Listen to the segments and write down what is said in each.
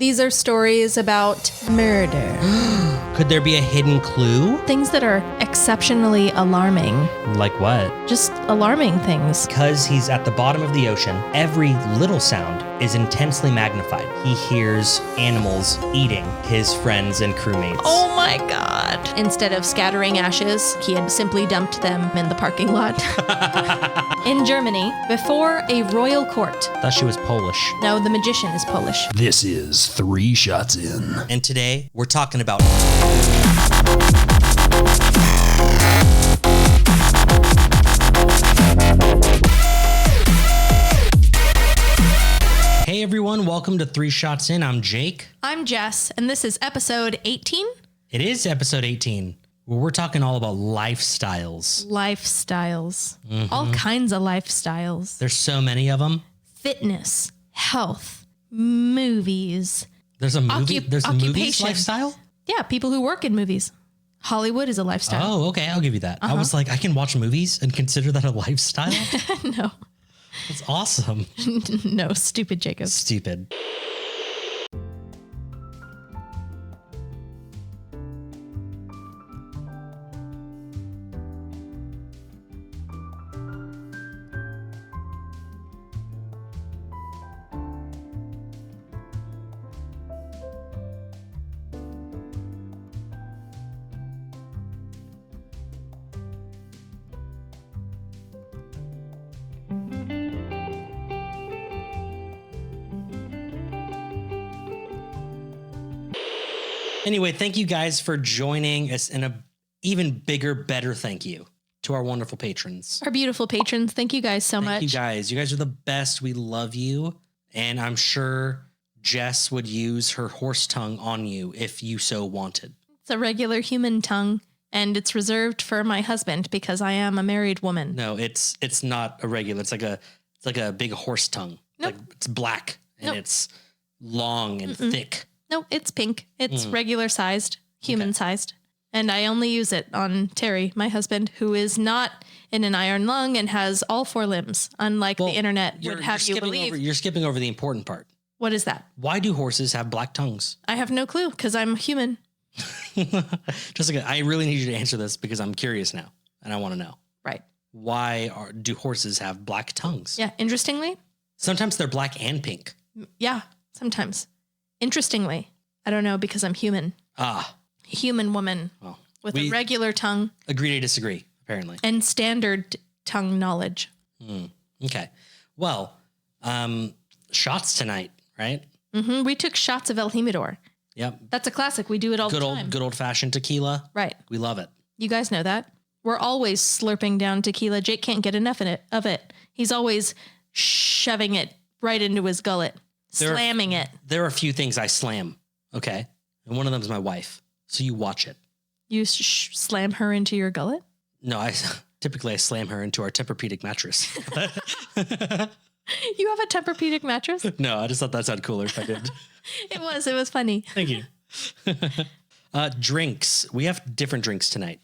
These are stories about murder. Could there be a hidden clue? Things that are exceptionally alarming. Like what? Just alarming things. Because he's at the bottom of the ocean, every little sound is intensely magnified. He hears animals eating his friends and crewmates. Oh my God. Instead of scattering ashes, he had simply dumped them in the parking lot. In Germany, before a royal court. Thought she was Polish. No, the magician is Polish. This is 3 Shots In. And today, we're talking about... Hey everyone, welcome to 3 Shots In. I'm Jake. I'm Jess, and this is episode 18. It is episode 18, where we're talking all about lifestyles. Lifestyles. All kinds of lifestyles. There's so many of them. Fitness, health, movies. There's a movie. There's a movie's occupation. lifestyle. Yeah, people who work in movies. Hollywood is a lifestyle. Oh, okay. I'll give you that. I was like, I can watch movies and consider that a lifestyle. No. That's awesome. No, stupid Jacob. Stupid. Anyway, thank you guys for joining us, and a even bigger, better thank you to our wonderful patrons. Our beautiful patrons. Thank you guys so much. Thank you guys. You guys are the best. We love you. And I'm sure Jess would use her horse tongue on you if you so wanted. It's a regular human tongue, and it's reserved for my husband because I am a married woman. No, it's not a regular. It's like a big horse tongue. Nope. Like it's black and Nope. it's long and thick. No, it's pink. It's regular sized, human sized. And I only use it on Terry, my husband, who is not in an iron lung and has all 4 limbs, unlike the internet would have you believe. You're skipping over the important part. What is that? Why do horses have black tongues? I have no clue because I'm human. Jessica, I really need you to answer this because I'm curious now and I want to know. Right. Why do horses have black tongues? Yeah. Interestingly. Sometimes they're black and pink. Yeah. Sometimes. Interestingly. I don't know because I'm human. Human woman with a regular tongue. Agree to disagree, apparently. And standard tongue knowledge. Okay. Well, shots tonight, right? Mm-hmm. We took shots of El Jimador. Yep. That's a classic. We do it all the time. Good old fashioned tequila. Right. We love it. You guys know that. We're always slurping down tequila. Jake can't get enough of it. He's always shoving it right into his gullet, slamming it. There are a few things I slam, okay? And one of them is my wife. So you watch it. You slam her into your gullet? No, I typically slam her into our Tempur-Pedic mattress. You have a Tempur-Pedic mattress? No, I just thought that sounded cooler if I did. It was funny. Thank you. Drinks. We have different drinks tonight.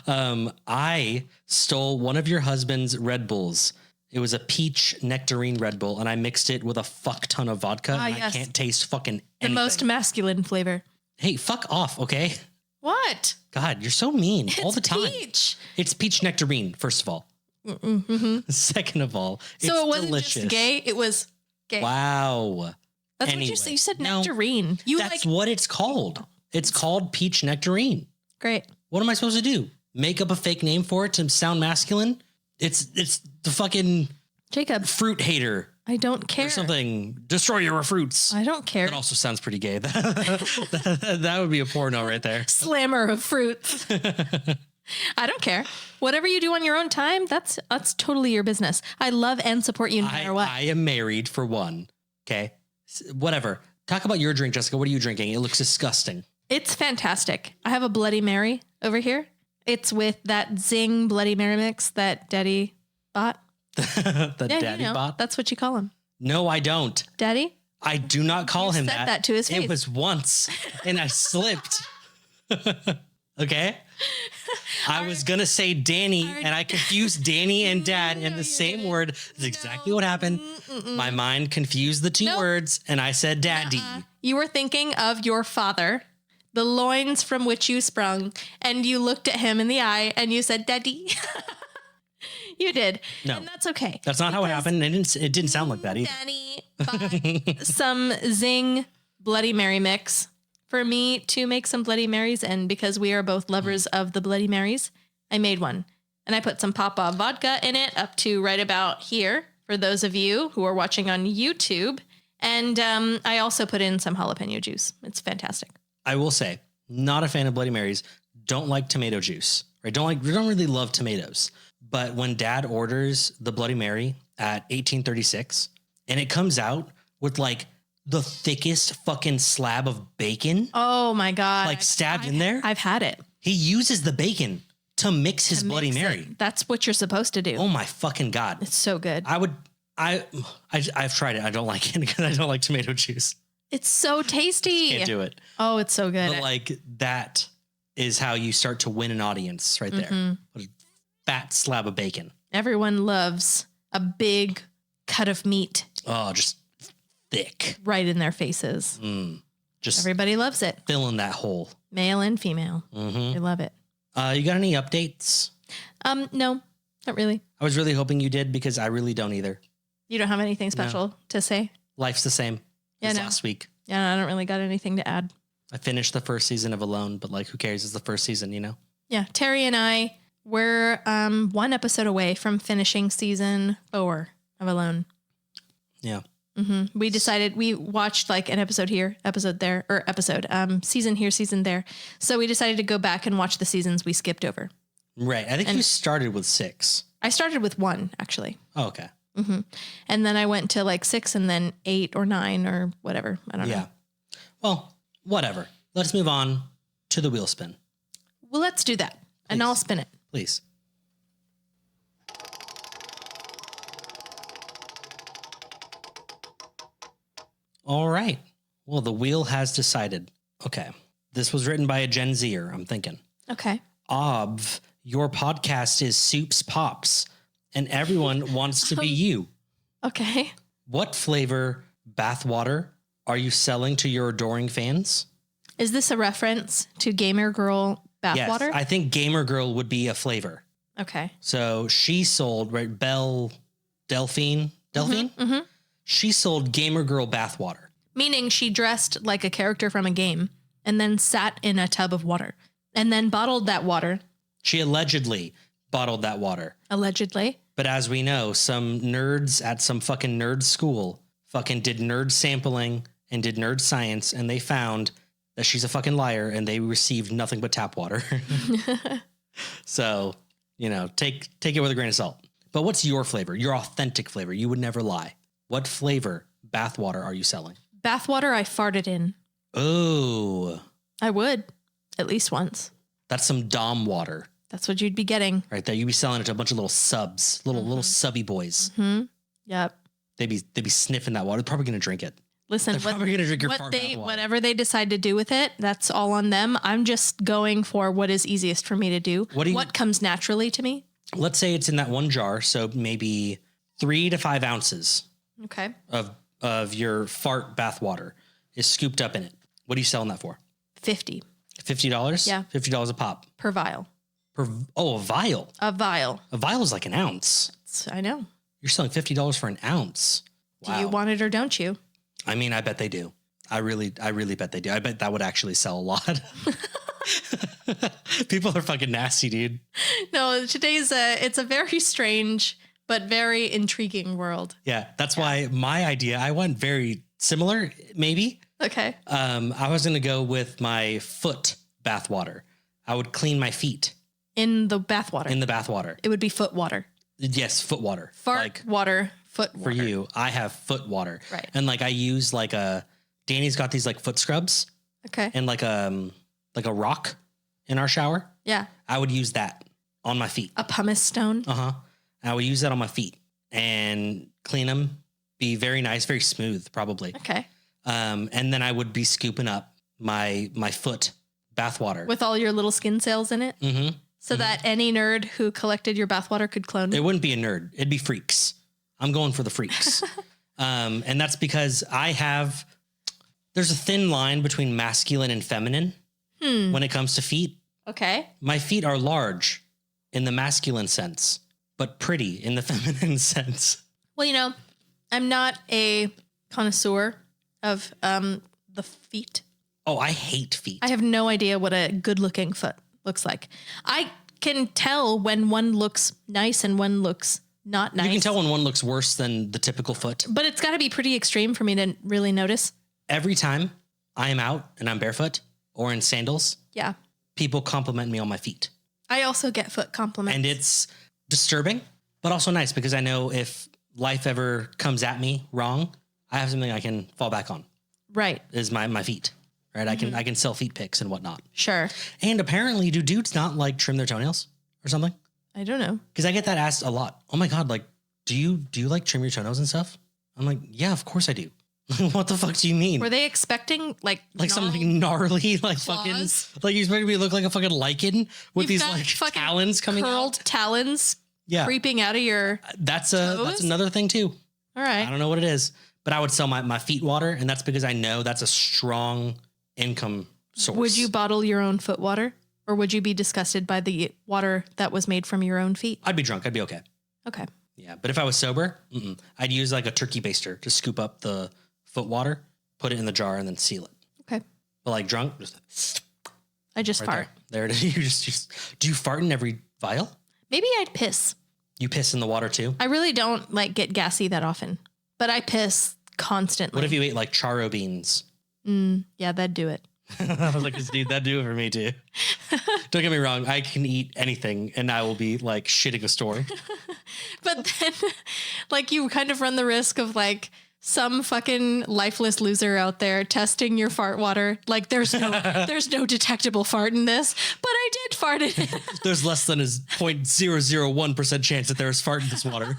I stole one of your husband's Red Bulls. It was a peach nectarine Red Bull, and I mixed it with a fuck ton of vodka. And yes. I can't taste fucking anything. The most masculine flavor. Hey, fuck off, okay? What? God, you're so mean all the time. Peach. It's peach nectarine, first of all. Second of all, it's So it wasn't delicious. just gay, it was gay. Wow. That's Anyway, what you said. You said no, nectarine. That's what it's called. It's called peach nectarine. Great. What am I supposed to do? Make up a fake name for it to sound masculine? It's the fucking Jacob, fruit hater I don't care. or something. Destroyer of fruits. I don't care. That also sounds pretty gay. That would be a porno right there. Slammer of fruits. I don't care. Whatever you do on your own time, that's totally your business. I love and support you no matter what. I am married for one. Okay. Whatever. Talk about your drink, Jessica. What are you drinking? It looks disgusting. It's fantastic. I have a Bloody Mary over here. It's with that Zing Bloody Mary mix that Daddy bought. Daddy bought? That's what you call him. No, I don't. Daddy? I do not call him said that to his face. It was once and I slipped. Okay. I was going to say Dani and I confused Dani and dad in the same word. That's exactly what happened. My mind confused the two words and I said daddy. You were thinking of your father, the loins from which you sprung, and you looked at him in the eye and you said daddy. You did. No. And that's okay. That's not how it happened. It didn't sound like that either. Danny bought some Zing Bloody Mary mix for me to make some Bloody Marys. And because we are both lovers of the Bloody Marys, I made one. And I put some Papa vodka in it up to right about here for those of you who are watching on YouTube. And I also put in some jalapeno juice. It's fantastic. I will say, not a fan of Bloody Marys. Don't like tomato juice. Right? Don't really love tomatoes. But when dad orders the Bloody Mary at 1836 and it comes out with like the thickest fucking slab of bacon. Oh my God. Like stabbed in there. I've had it. He uses the bacon to mix his Bloody Mary. That's what you're supposed to do. Oh my fucking God. It's so good. I've tried it. I don't like it because I don't like tomato juice. It's so tasty. Can't do it. Oh, it's so good. But like that is how you start to win an audience right there. A fat slab of bacon. Everyone loves a big cut of meat. Oh, just thick. Right in their faces. Just everybody loves it. Filling that hole. Male and female. They love it. You got any updates? No, not really. I was really hoping you did because I really don't either. You don't have anything special to say? Life's the same as last week. Yeah, I don't really got anything to add. I finished the first season of Alone, but like, who cares? It's the first season, you know? Yeah, Terry and I were one episode away from finishing season 4 of Alone. Yeah. We decided we watched like an episode here, episode there, or season here, season there. So we decided to go back and watch the seasons we skipped over. Right. I think you started with 6. I started with 1, actually. Oh, okay. And then I went to like 6 and then 8 or 9 or whatever. I don't know. Yeah. Well, whatever. Let's move on to the wheel spin. Well, let's do that. And I'll spin it. Please. All right. Well, the wheel has decided. Okay. This was written by a Gen Zer, I'm thinking. Okay. Your podcast is Soups Pops, and everyone wants to be you. Okay. What flavor bathwater are you selling to your adoring fans? Is this a reference to Gamer Girl bathwater? Yes, I think Gamer Girl would be a flavor. Okay. So she sold, right, Delphine? She sold Gamer Girl bathwater. Meaning she dressed like a character from a game and then sat in a tub of water and then bottled that water. She allegedly bottled that water. Allegedly. But as we know, some nerds at some fucking nerd school fucking did nerd sampling and did nerd science, and they found that she's a fucking liar and they received nothing but tap water. So, take it with a grain of salt. But what's your flavor? Your authentic flavor. You would never lie. What flavor bathwater are you selling? Bathwater I farted in. Oh. I would. At least once. That's some Dom water. That's what you'd be getting. Right there. You'd be selling it to a bunch of little subs, little subby boys. Yep. They'd be sniffing that water. They're probably going to drink it. Listen, they're probably going to drink your fart bath water. Whatever they decide to do with it, that's all on them. I'm just going for what is easiest for me to do. What comes naturally to me. Let's say it's in that one jar. So maybe 3 to 5 ounces. Okay. Of your fart bath water is scooped up in it. What are you selling that for? $50. $50? Yeah. $50 a pop. Per vial. A vial. A vial. A vial is like an ounce. I know. You're selling $50 for an ounce. Wow. Do you want it or don't you? I mean, I bet they do. I really bet they do. I bet that would actually sell a lot. People are fucking nasty, dude. No, it's a very strange but very intriguing world. Yeah, that's why my idea, I went very similar, maybe. Okay. I was going to go with my foot bath water. I would clean my feet. In the bath water? In the bath water. It would be foot water. Yes, foot water. Fart water, foot water. For you, I have foot water. Right. And I use Dani's got these foot scrubs. Okay. And like a rock in our shower. Yeah. I would use that on my feet. A pumice stone. Uh-huh. I would use that on my feet and clean them, be very nice, very smooth, probably. Okay. And then I would be scooping up my foot bathwater. With all your little skin cells in it? Mm-hmm. So that any nerd who collected your bathwater could clone it wouldn't be a nerd. It'd be freaks. I'm going for the freaks. And that's because there's a thin line between masculine and feminine when it comes to feet. Okay. My feet are large in the masculine sense, but pretty in the feminine sense. Well, I'm not a connoisseur of the feet. Oh, I hate feet. I have no idea what a good looking foot looks like. I can tell when one looks nice and one looks not nice. You can tell when one looks worse than the typical foot. But it's got to be pretty extreme for me to really notice. Every time I am out and I'm barefoot or in sandals, Yeah. people compliment me on my feet. I also get foot compliments. And it's disturbing, but also nice because I know if life ever comes at me wrong, I have something I can fall back on. Right. Is my feet. Right. I can sell feet pics and whatnot. Sure. And apparently, do dudes not like trim their toenails or something? I don't know. Because I get that asked a lot. Oh my God, like, do you like trim your toenails and stuff? I'm like, yeah, of course I do. What the fuck do you mean? Were they expecting like something gnarly, like claws? fucking, like you expect me to look like a fucking lichen with You've these got like fucking talons coming curled out? talons Yeah. creeping out of your That's toes? another thing too. All right. I don't know what it is, but I would sell my feet water, and that's because I know that's a strong income source. Would you bottle your own foot water, or would you be disgusted by the water that was made from your own feet? I'd be drunk. I'd be okay. Okay. Yeah, but if I was sober, I'd use like a turkey baster to scoop up the foot water, put it in the jar, and then seal it. Okay. But like drunk, just I just right fart. there. There it is. You just do you fart in every vial? Maybe I'd piss. You piss in the water too? I really don't like get gassy that often, but I piss constantly. What if you ate like charo beans? Yeah, that'd do it. I was like, dude, that'd do it for me too. Don't get me wrong. I can eat anything and I will be like shitting a storm. But then like you kind of run the risk of like some fucking lifeless loser out there testing your fart water. Like there's no detectable fart in this, but I did fart in it. There's less than a 0.001% chance that there's fart in this water.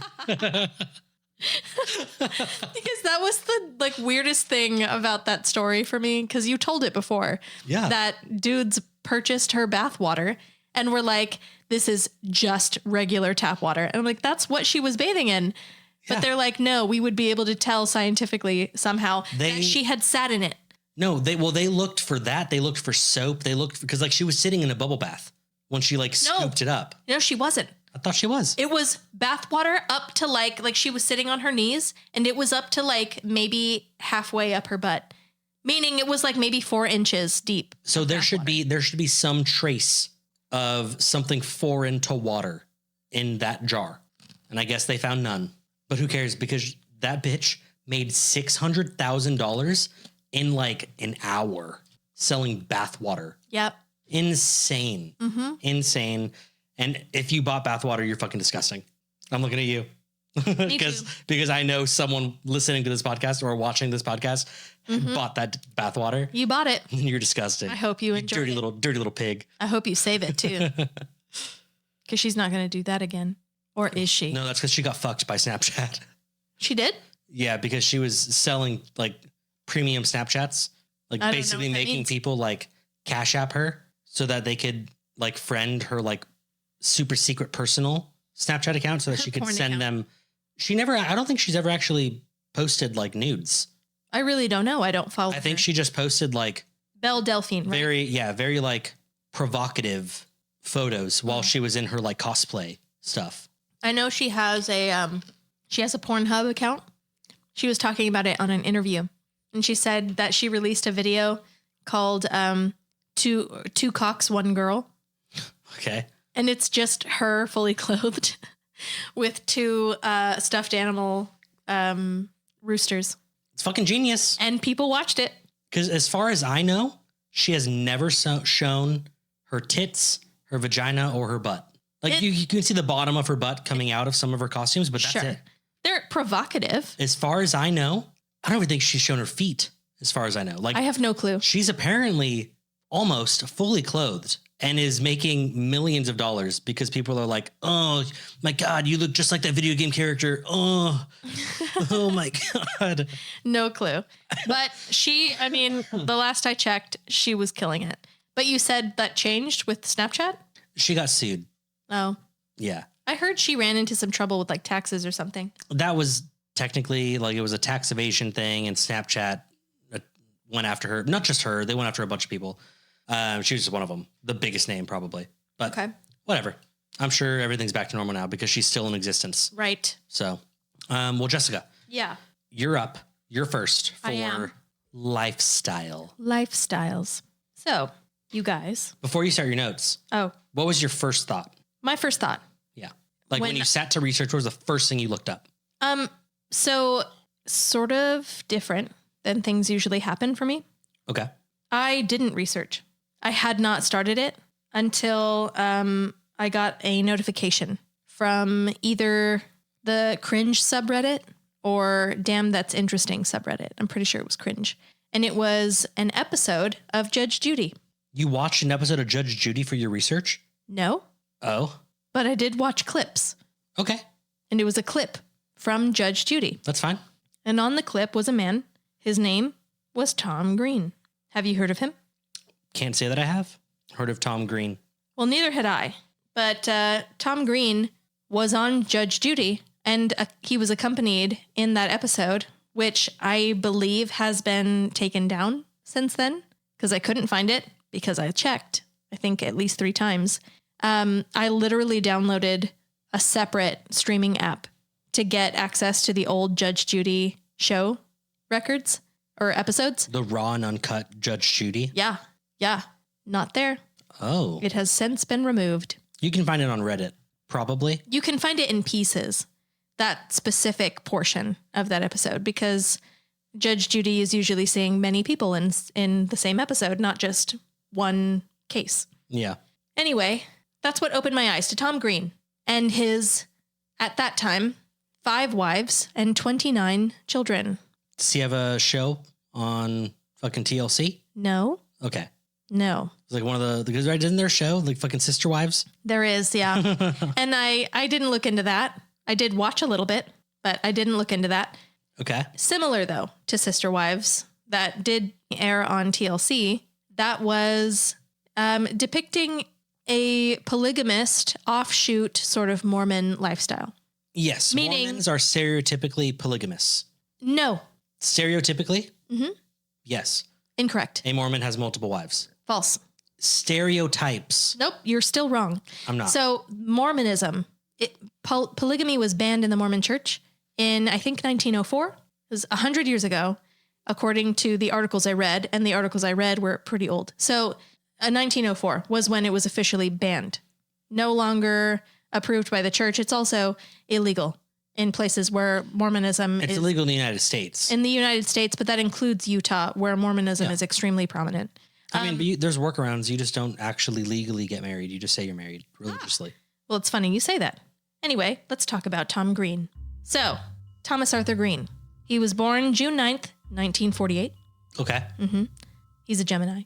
Because that was the like weirdest thing about that story for me. Cause you told it before. Yeah. That dudes purchased her bath water and were like, this is just regular tap water. And I'm like, that's what she was bathing in. But Yeah. they're like, no, we would be able to tell scientifically somehow that she had sat in it. No, they looked for that. They looked for soap. They looked because like she was sitting in a bubble bath when she like scooped it up. No, she wasn't. I thought she was. It was bath water up to like she was sitting on her knees and it was up to like maybe halfway up her butt, meaning it was like maybe 4 inches deep. So there should be some trace of something foreign to water in that jar. And I guess they found none. But who cares? Because that bitch made $600,000 in like an hour selling bath water. Yep. Insane. Insane. And if you bought bath water, you're fucking disgusting. I'm looking at you. Because I know someone listening to this podcast or watching this podcast bought that bath water. You bought it. And you're disgusting. I hope you enjoy dirty it. dirty little pig. I hope you save it too. Because she's not going to do that again. Or is she? No, that's because she got fucked by Snapchat. She did? Yeah, because she was selling like premium Snapchats, like I don't know basically what that making means. people like Cash App her so that they could like friend her like super secret personal Snapchat account so that Her she could porn send account. them. I don't think she's ever actually posted like nudes. I really don't know. I don't follow I think her. she just posted like Belle Delphine, right? very like provocative photos while she was in her like cosplay stuff. I know she has a Pornhub account. She was talking about it on an interview, and she said that she released a video called Two Cocks, One Girl. Okay. And it's just her fully clothed with 2 stuffed animal roosters. It's fucking genius. And people watched it. Because as far as I know, she has never shown her tits, her vagina, or her butt. Like you can see the bottom of her butt coming out of some of her costumes, but that's it. They're provocative. As far as I know, I don't even think she's shown her feet. As far as I know, like I have no clue. she's apparently almost fully clothed and is making millions of dollars because people are like, "Oh my God, you look just like that video game character." Oh, oh my God. No clue. But the last I checked, she was killing it. But you said that changed with Snapchat? She got sued. Oh. Yeah. I heard she ran into some trouble with like taxes or something. That was technically like it was a tax evasion thing, and Snapchat went after her. Not just her. They went after a bunch of people. She was just one of them. The biggest name probably. But whatever. I'm sure everything's back to normal now because she's still in existence. Right. So, well, Jessica. Yeah. You're up. You're first I am. for lifestyle. Lifestyles. So, you guys. Before you start your notes. Oh. What was your first thought? My first thought. Yeah. Like when you sat to research, what was the first thing you looked up? So sort of different than things usually happen for me. Okay. I didn't research. I had not started it until I got a notification from either the cringe subreddit or damn that's interesting subreddit. I'm pretty sure it was cringe. And it was an episode of Judge Judy. You watched an episode of Judge Judy for your research? No. Oh. But I did watch clips. Okay. And it was a clip from Judge Judy. That's fine. And on the clip was a man. His name was Tom Green. Have you heard of him? Can't say that I have. Heard of Tom Green. Well, neither had I. But Tom Green was on Judge Judy, and he was accompanied in that episode, which I believe has been taken down since then, because I couldn't find it, because I checked, I think at least 3 times. I literally downloaded a separate streaming app to get access to the old Judge Judy show records or episodes. The raw and uncut Judge Judy? Yeah. Yeah. Not there. Oh. It has since been removed. You can find it on Reddit, probably. You can find it in pieces, that specific portion of that episode, because Judge Judy is usually seeing many people in the same episode, not just one case. Yeah. Anyway, that's what opened my eyes to Tom Green and his, at that time, 5 wives and 29 children. Does he have a show on fucking TLC? No. Okay. No. It's like one of the because right, isn't there a show like fucking Sister Wives? There is, yeah. And I didn't look into that. I did watch a little bit, but I didn't look into that. Okay. Similar though to Sister Wives that did air on TLC. That was depicting a polygamist offshoot sort of Mormon lifestyle. Yes. Meaning, Mormons are stereotypically polygamous. No. Stereotypically? Mm-hmm. Yes. Incorrect. A Mormon has multiple wives. False. Stereotypes. Nope, you're still wrong. I'm not. So Mormonism, polygamy was banned in the Mormon church in, I think, 1904. It was 100 years ago, according to the articles I read, and the articles I read were pretty old. So 1904 was when it was officially banned. No longer approved by the church. It's also illegal in places where Mormonism it's is illegal in the United States. in the United States, but that includes Utah, where Mormonism is extremely prominent. I mean, but there's workarounds. You just don't actually legally get married. You just say you're married religiously. Well, it's funny you say that. Anyway, let's talk about Tom Green. So, Thomas Arthur Green. He was born June 9th, 1948. Okay. Mm-hmm. He's a Gemini.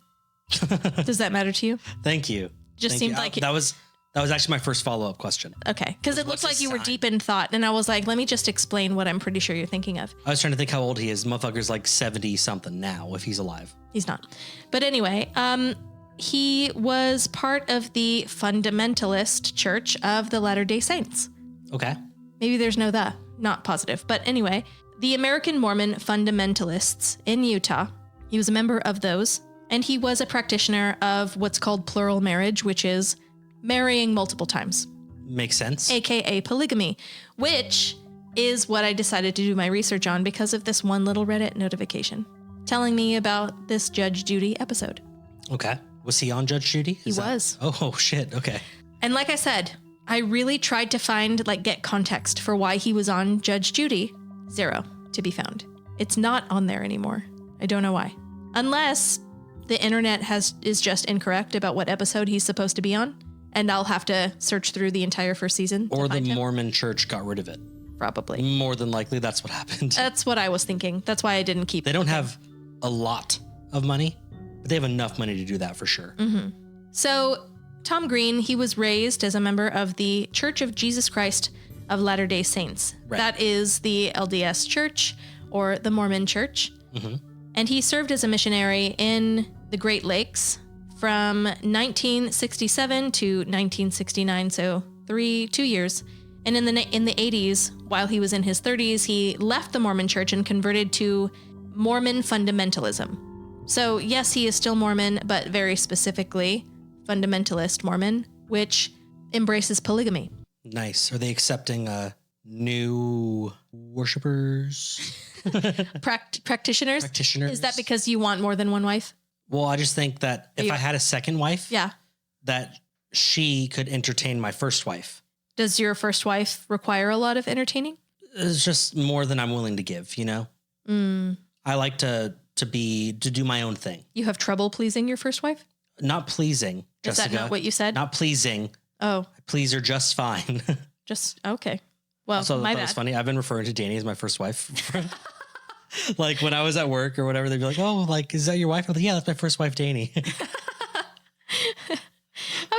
Does that matter to you? Thank you. Just seemed like that was actually my first follow-up question. Okay, because it looked like you were deep in thought, and I was like, let me just explain what I'm pretty sure you're thinking of. I was trying to think how old he is. Motherfucker's like 70-something now, if he's alive. He's not. But anyway, he was part of the fundamentalist church of the Latter-day Saints. Okay. Maybe there's no the, not positive. But anyway, the American Mormon fundamentalists in Utah, he was a member of those, and he was a practitioner of what's called plural marriage, which is marrying multiple times. Makes sense. AKA polygamy, which is what I decided to do my research on because of this one little Reddit notification telling me about this Judge Judy episode. Okay. Was he on Judge Judy? He was. Oh, shit. Okay. And like I said, I really tried to find, get context for why he was on Judge Judy. 0 to be found. It's not on there anymore. I don't know why. Unless the internet is just incorrect about what episode he's supposed to be on. And I'll have to search through the entire first season. Or the Mormon church got rid of it. Probably. More than likely, that's what happened. That's what I was thinking. That's why I didn't keep it. They don't have a lot of money, but they have enough money to do that for sure. Mm-hmm. So Tom Green, he was raised as a member of the Church of Jesus Christ of Latter-day Saints. Right. That is the LDS Church or the Mormon Church. Mm-hmm. And he served as a missionary in the Great Lakes from 1967 to 1969, so 2 years. And in the 80s, while he was in his 30s, he left the Mormon church and converted to Mormon fundamentalism. So yes, he is still Mormon, but very specifically fundamentalist Mormon, which embraces polygamy. Nice. Are they accepting new worshipers? Practitioners? Practitioners. Is that because you want more than one wife? Well, I just think that if I had a second wife, Yeah. that she could entertain my first wife. Does your first wife require a lot of entertaining? It's just more than I'm willing to give, you know? I like to do my own thing. You have trouble pleasing your first wife? Not pleasing, Jessica. Is that not what you said? Not pleasing. Oh. I please her just fine. Just, okay. Well, So my that bad. was funny. I've been referring to Dani as my first wife. Like when I was at work or whatever, they'd be like, oh, like, is that your wife? I'm like, yeah, that's my first wife, Dani.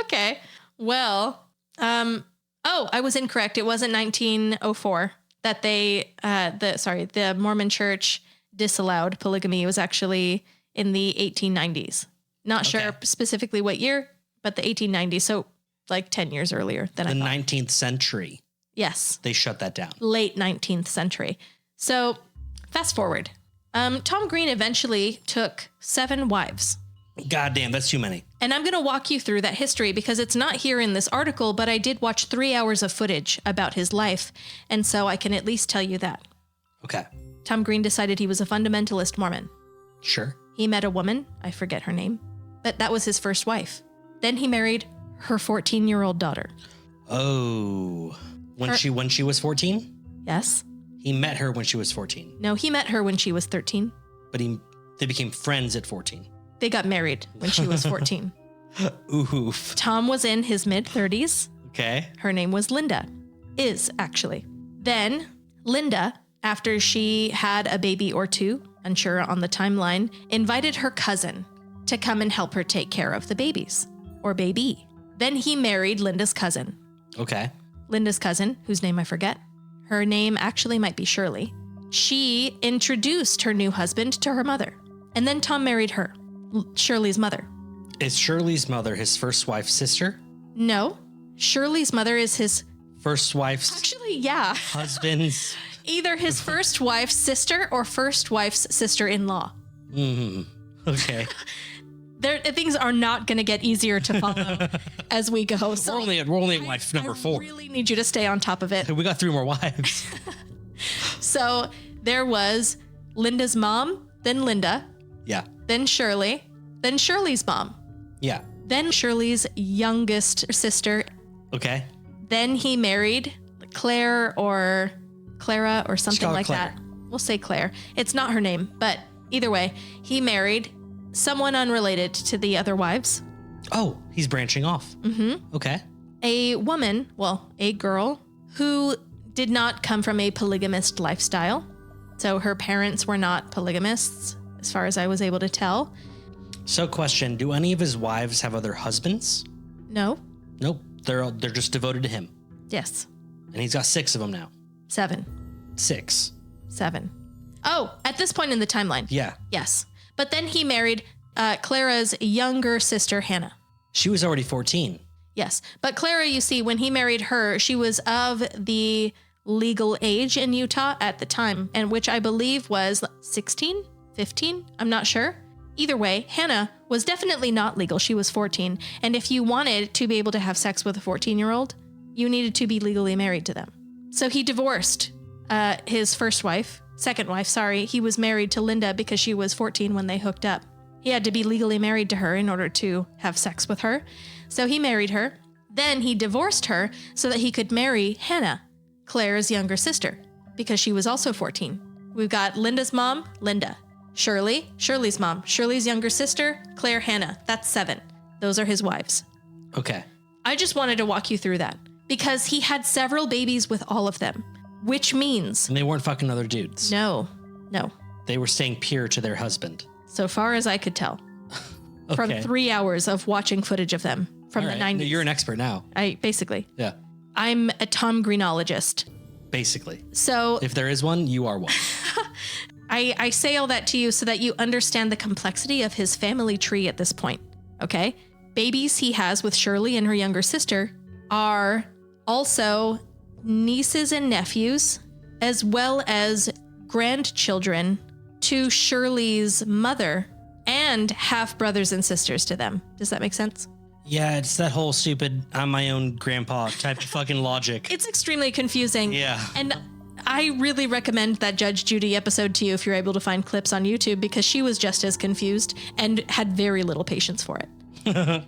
Okay. Well, I was incorrect. It wasn't 1904 that the Mormon church disallowed polygamy. It was actually in the 1890s. Not sure specifically what year, but the 1890s. So like 10 years earlier than The I thought. 19th century. Yes. They shut that down. Late 19th century. So fast forward. Tom Green eventually took 7 wives. God damn, that's too many. And I'm going to walk you through that history because it's not here in this article, but I did watch 3 hours of footage about his life. And so I can at least tell you that. Okay. Tom Green decided he was a fundamentalist Mormon. Sure. He met a woman, I forget her name, but that was his first wife. Then he married her 14-year-old daughter. Oh. When she was 14? Yes. He met her when she was 14. No, he met her when she was 13. But they became friends at 14. They got married when she was 14. Oof. Tom was in his mid-30s. Okay. Her name was Linda. Is, actually. Then Linda, after she had a baby or two, unsure on the timeline, invited her cousin to come and help her take care of the babies. Or baby. Then he married Linda's cousin. Okay. Linda's cousin, whose name I forget. Her name actually might be Shirley. She introduced her new husband to her mother. And then Tom married her, Shirley's mother. Is Shirley's mother his first wife's sister? No, Shirley's mother is his... First wife's Actually, yeah. husband's? Either his first wife's sister or first wife's sister-in-law. Okay. Things are not going to get easier to follow as we go. So We're only at wife number 4. I really need you to stay on top of it. We got 3 more wives. So there was Linda's mom, then Linda, Yeah. then Shirley, then Shirley's mom, Yeah. then Shirley's youngest sister. Okay. Then he married Clara or something call her like Claire. that. We'll say Claire. It's not her name, but either way, he married someone unrelated to the other wives. Oh, he's branching off. Mm-hmm. Okay. A woman, a girl, who did not come from a polygamist lifestyle. So her parents were not polygamists, as far as I was able to tell. So question, do any of his wives have other husbands? No. Nope. They're just devoted to him. Yes. And he's got 6 of them now. 7. 6. 7. Oh, at this point in the timeline. Yeah. Yes. But then he married Clara's younger sister, Hannah. She was already 14. Yes. But Clara, you see, when he married her, she was of the legal age in Utah at the time, and which I believe was 16, 15. I'm not sure. Either way, Hannah was definitely not legal. She was 14. And if you wanted to be able to have sex with a 14-year-old, you needed to be legally married to them. So he divorced his second wife. He was married to Linda because she was 14 when they hooked up. He had to be legally married to her in order to have sex with her. So he married her. Then he divorced her so that he could marry Hannah, Claire's younger sister, because she was also 14. We've got Linda's mom, Linda. Shirley's mom, Shirley's younger sister, Claire, Hannah. That's 7. Those are his wives. Okay. I just wanted to walk you through that because he had several babies with all of them, which means... And they weren't fucking other dudes. No. They were staying pure to their husband. So far as I could tell. Okay. From 3 hours of watching footage of them from All the right. 90s. You're an expert now. Basically. Yeah. I'm a Tom Greenologist. Basically. So If there is one, you are one. I say all that to you so that you understand the complexity of his family tree at this point. Okay. Babies he has with Shirley and her younger sister are also nieces and nephews, as well as grandchildren to Shirley's mother and half brothers and sisters to them. Does that make sense? Yeah, it's that whole stupid I'm my own grandpa type of fucking logic. It's extremely confusing. Yeah. And I really recommend that Judge Judy episode to you if you're able to find clips on YouTube, because she was just as confused and had very little patience for it.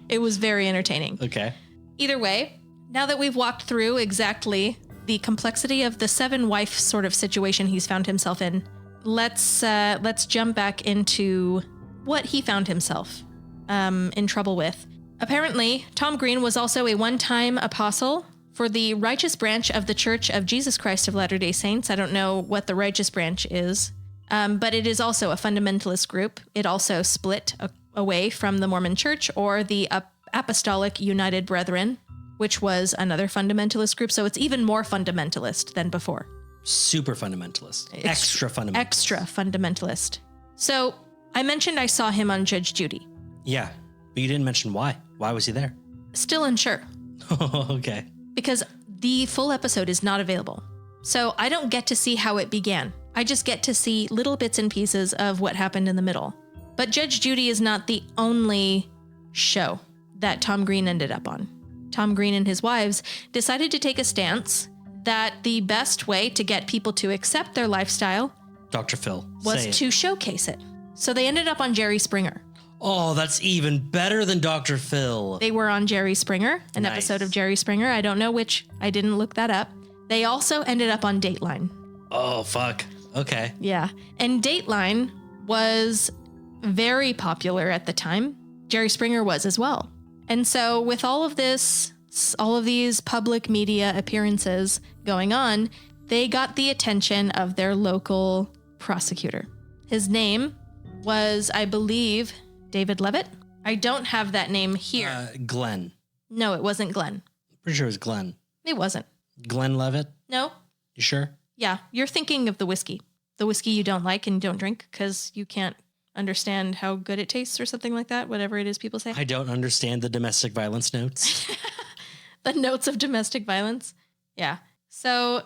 It was very entertaining. Okay. Either way, now that we've walked through exactly the complexity of the 7-wife sort of situation he's found himself in, let's jump back into what he found himself in trouble with. Apparently, Tom Green was also a one-time apostle for the righteous branch of the Church of Jesus Christ of Latter-day Saints. I don't know what the righteous branch is, but it is also a fundamentalist group. It also split away from the Mormon Church or the Apostolic United Brethren, which was another fundamentalist group. So it's even more fundamentalist than before. Super fundamentalist. Extra fundamentalist. Extra fundamentalist. So I mentioned I saw him on Judge Judy. Yeah, but you didn't mention why. Why was he there? Still unsure. Okay. Because the full episode is not available. So I don't get to see how it began. I just get to see little bits and pieces of what happened in the middle. But Judge Judy is not the only show that Tom Green ended up on. Tom Green and his wives decided to take a stance that the best way to get people to accept their lifestyle, Dr. Phil, was to showcase it. So they ended up on Jerry Springer. Oh, that's even better than Dr. Phil. They were on Jerry Springer, an Nice. episode of Jerry Springer. I don't know which. I didn't look that up. They also ended up on Dateline. Oh, fuck. Okay. Yeah. And Dateline was very popular at the time. Jerry Springer was as well. And so with all of this, all of these public media appearances going on, they got the attention of their local prosecutor. His name was, I believe, David Levitt. I don't have that name here. Glenn. No, it wasn't Glenn. Pretty sure it was Glenn. It wasn't. Glenn Levitt? No. You sure? Yeah, you're thinking of the whiskey you don't like and don't drink because you can't understand how good it tastes or something like that, whatever it is people say. I don't understand the domestic violence notes. The notes of domestic violence. Yeah. So,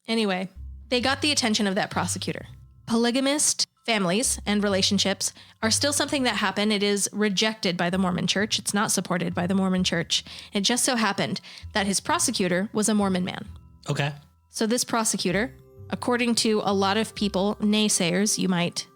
anyway, they got the attention of that prosecutor. Polygamist families and relationships are still something that happen. It is rejected by the Mormon Church. It's not supported by the Mormon Church. It just so happened that his prosecutor was a Mormon man. Okay. So this prosecutor, according to a lot of people, naysayers, you might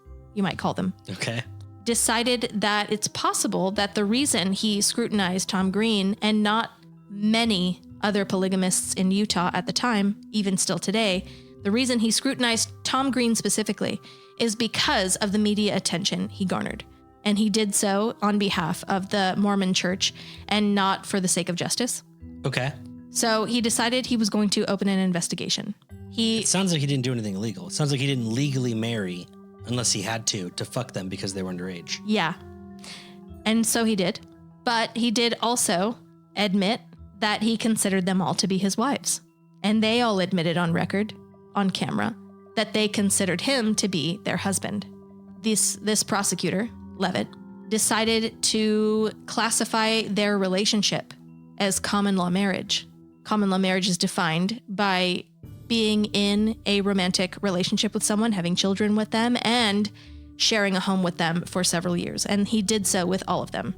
call them, Okay. decided that it's possible that the reason he scrutinized Tom Green and not many other polygamists in Utah at the time, even still today, the reason he scrutinized Tom Green specifically is because of the media attention he garnered. And he did so on behalf of the Mormon Church and not for the sake of justice. Okay. So he decided he was going to open an investigation. It sounds like he didn't do anything illegal. It sounds like he didn't legally marry unless he had to fuck them because they were underage. Yeah. And so he did. But he did also admit that he considered them all to be his wives. And they all admitted on record, on camera, that they considered him to be their husband. This prosecutor, Levitt, decided to classify their relationship as common law marriage. Common law marriage is defined by being in a romantic relationship with someone, having children with them, and sharing a home with them for several years. And he did so with all of them.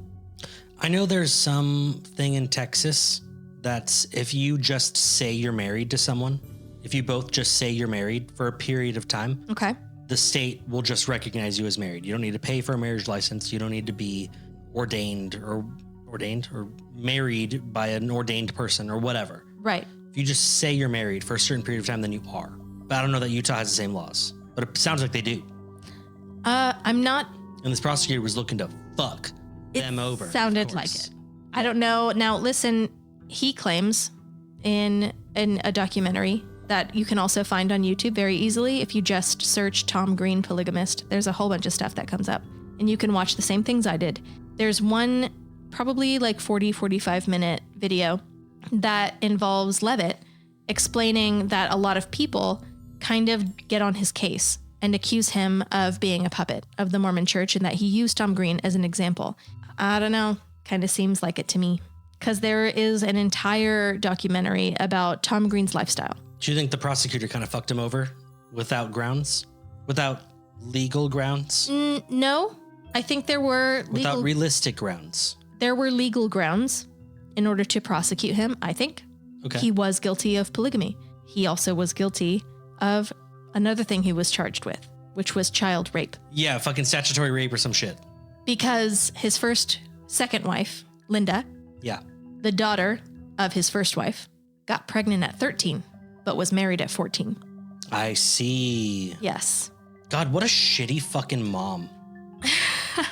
I know there's something in Texas that's if you just say you're married to someone, if you both just say you're married for a period of time, Okay. the state will just recognize you as married. You don't need to pay for a marriage license. You don't need to be ordained or married by an ordained person or whatever. Right. If you just say you're married for a certain period of time, then you are. But I don't know that Utah has the same laws, but it sounds like they do. I'm not. And this prosecutor was looking to fuck them over. Sounded like it. I don't know. Now, listen, he claims in a documentary that you can also find on YouTube very easily. If you just search Tom Green polygamist, there's a whole bunch of stuff that comes up and you can watch the same things I did. There's one probably like 45 minute video that involves Levitt explaining that a lot of people kind of get on his case and accuse him of being a puppet of the Mormon Church and that he used Tom Green as an example. I don't know. Kind of seems like it to me. Because there is an entire documentary about Tom Green's lifestyle. Do you think the prosecutor kind of fucked him over without grounds? Without legal grounds? No. I think there were without realistic grounds. There were legal grounds in order to prosecute him, I think. Okay. He was guilty of polygamy. He also was guilty of another thing he was charged with, which was child rape. Yeah, fucking statutory rape or some shit. Because his second wife, Linda, yeah, the daughter of his first wife, got pregnant at 13, but was married at 14. I see. Yes. God, what a shitty fucking mom.